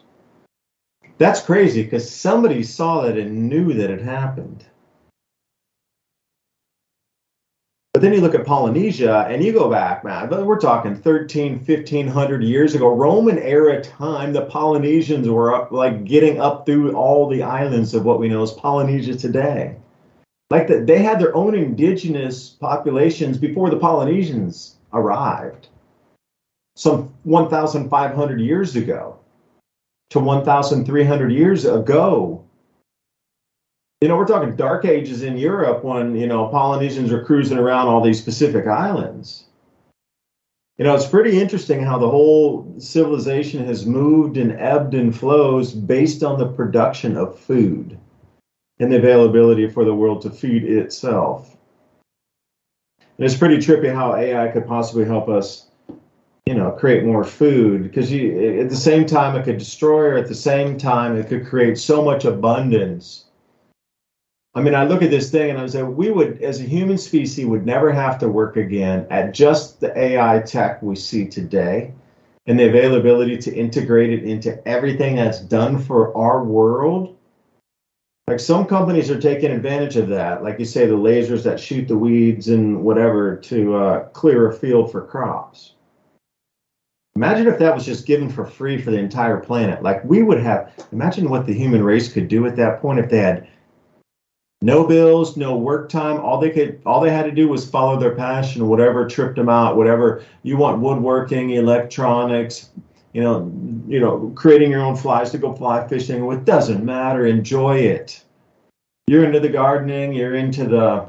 That's crazy because somebody saw that and knew that it happened. But then you look at Polynesia and you go back, man, we're talking 1,500 years ago, Roman era time, the Polynesians were up, like getting up through all the islands of what we know as Polynesia today. Like they had their own indigenous populations before the Polynesians arrived, some 1,500 years ago. To 1,300 years ago. We're talking dark ages in Europe when, Polynesians are cruising around all these Pacific islands. It's pretty interesting how the whole civilization has moved and ebbed and flows based on the production of food and the availability for the world to feed itself. And it's pretty trippy how AI could possibly help us create more food, because at the same time it could destroy, or at the same time it could create so much abundance. I mean, I look at this thing and I say, we would, as a human species, would never have to work again at just the AI tech we see today and the availability to integrate it into everything that's done for our world. Like some companies are taking advantage of that. Like you say, the lasers that shoot the weeds and whatever to clear a field for crops. Imagine if that was just given for free for the entire planet. Like we would have, imagine what the human race could do at that point if they had no bills, no work time. All they had to do was follow their passion, whatever tripped them out, whatever you want, woodworking, electronics, creating your own flies to go fly fishing. It doesn't matter. Enjoy it. You're into the gardening, you're into the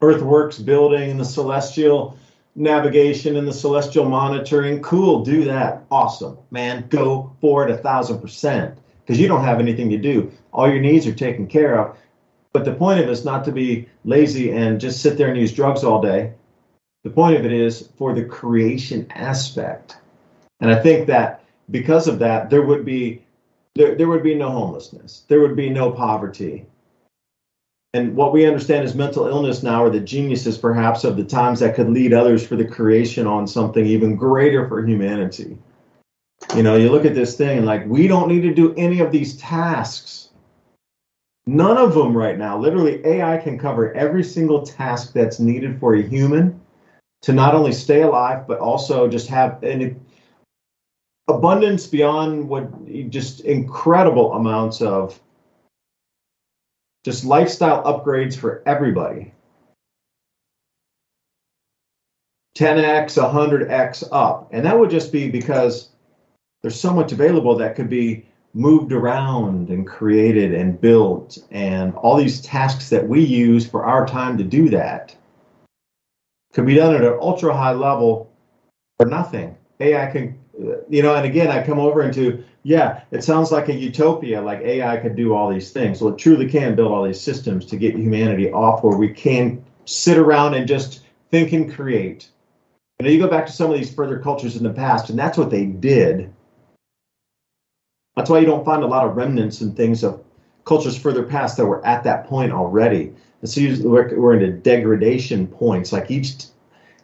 earthworks building and the celestial navigation and the celestial monitoring. Cool, do that. Awesome, man. Go for it 1,000%, because you don't have anything to do. All your needs are taken care of. But the point of it is not to be lazy and just sit there and use drugs all day. The point of it is for the creation aspect. And I think that because of that, there would be no homelessness. There would be no poverty. And what we understand as mental illness now are the geniuses, perhaps, of the times that could lead others for the creation on something even greater for humanity. You look at this thing and like, we don't need to do any of these tasks. None of them right now. Literally, AI can cover every single task that's needed for a human to not only stay alive, but also just have an abundance beyond what, just incredible amounts of just lifestyle upgrades for everybody. 10x, 100x up. And that would just be because there's so much available that could be moved around and created and built, and all these tasks that we use for our time to do that could be done at an ultra high level for nothing. AI can, and again, I come over into, it sounds like a utopia, like AI could do all these things. Well, it truly can build all these systems to get humanity off where we can sit around and just think and create. You go back to some of these further cultures in the past, and that's what they did. That's why you don't find a lot of remnants and things of cultures further past that were at that point already. And so we're into degradation points, like each,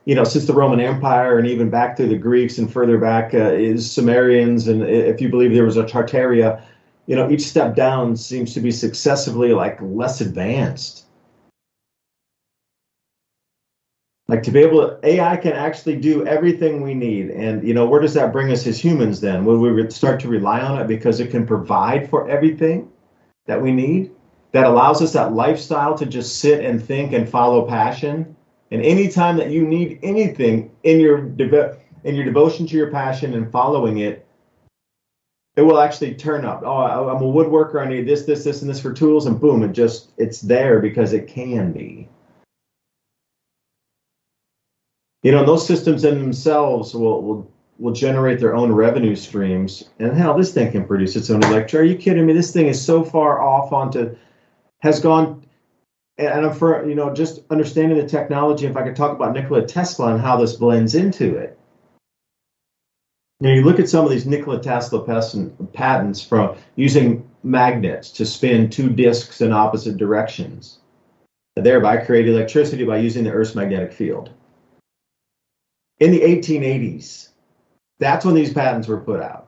since the Roman Empire and even back through the Greeks and further back is Sumerians, and if you believe there was a Tartaria, each step down seems to be successively like less advanced. Like to be able to, AI can actually do everything we need. And, where does that bring us as humans then? Will we start to rely on it because it can provide for everything that we need? That allows us that lifestyle to just sit and think and follow passion. And anytime that you need anything in your devotion to your passion and following it, it will actually turn up. Oh, I'm a woodworker. I need this, this, this, and this for tools. And boom, it's there because it can be. Those systems in themselves will generate their own revenue streams. And hell, this thing can produce its own electricity. Are you kidding me? This thing is so far off has gone, and I'm for, just understanding the technology. If I could talk about Nikola Tesla and how this blends into it. You look at some of these Nikola Tesla patents from using magnets to spin two disks in opposite directions, thereby create electricity by using the Earth's magnetic field. In the 1880s, that's when these patents were put out.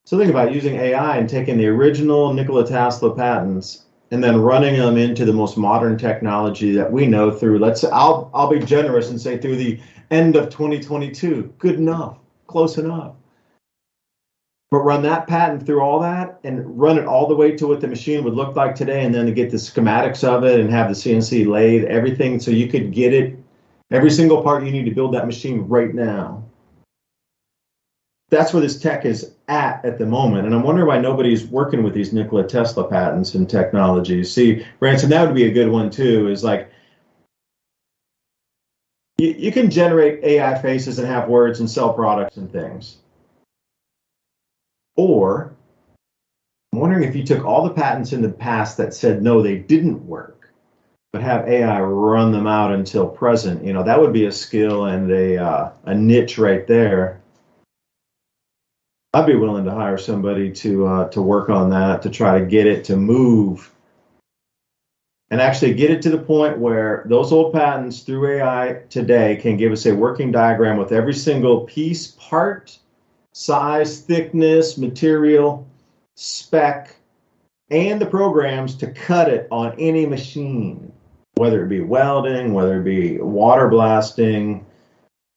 So think about using AI and taking the original Nikola Tesla patents and then running them into the most modern technology that we know through, I'll be generous and say through the end of 2022. Good enough, close enough. But run that patent through all that and run it all the way to what the machine would look like today, and then to get the schematics of it and have the CNC lathe, everything, so you could get it. Every single part you need to build that machine right now. That's where this tech is at the moment. And I'm wondering why nobody's working with these Nikola Tesla patents and technologies. See, Ransom, that would be a good one too, is like, you can generate AI faces and have words and sell products and things. Or, I'm wondering if you took all the patents in the past that said, no, they didn't work, but have AI run them out until present. That would be a skill and a niche right there. I'd be willing to hire somebody to work on that, to try to get it to move and actually get it to the point where those old patents through AI today can give us a working diagram with every single piece, part, size, thickness, material, spec, and the programs to cut it on any machine. Whether it be welding, whether it be water blasting,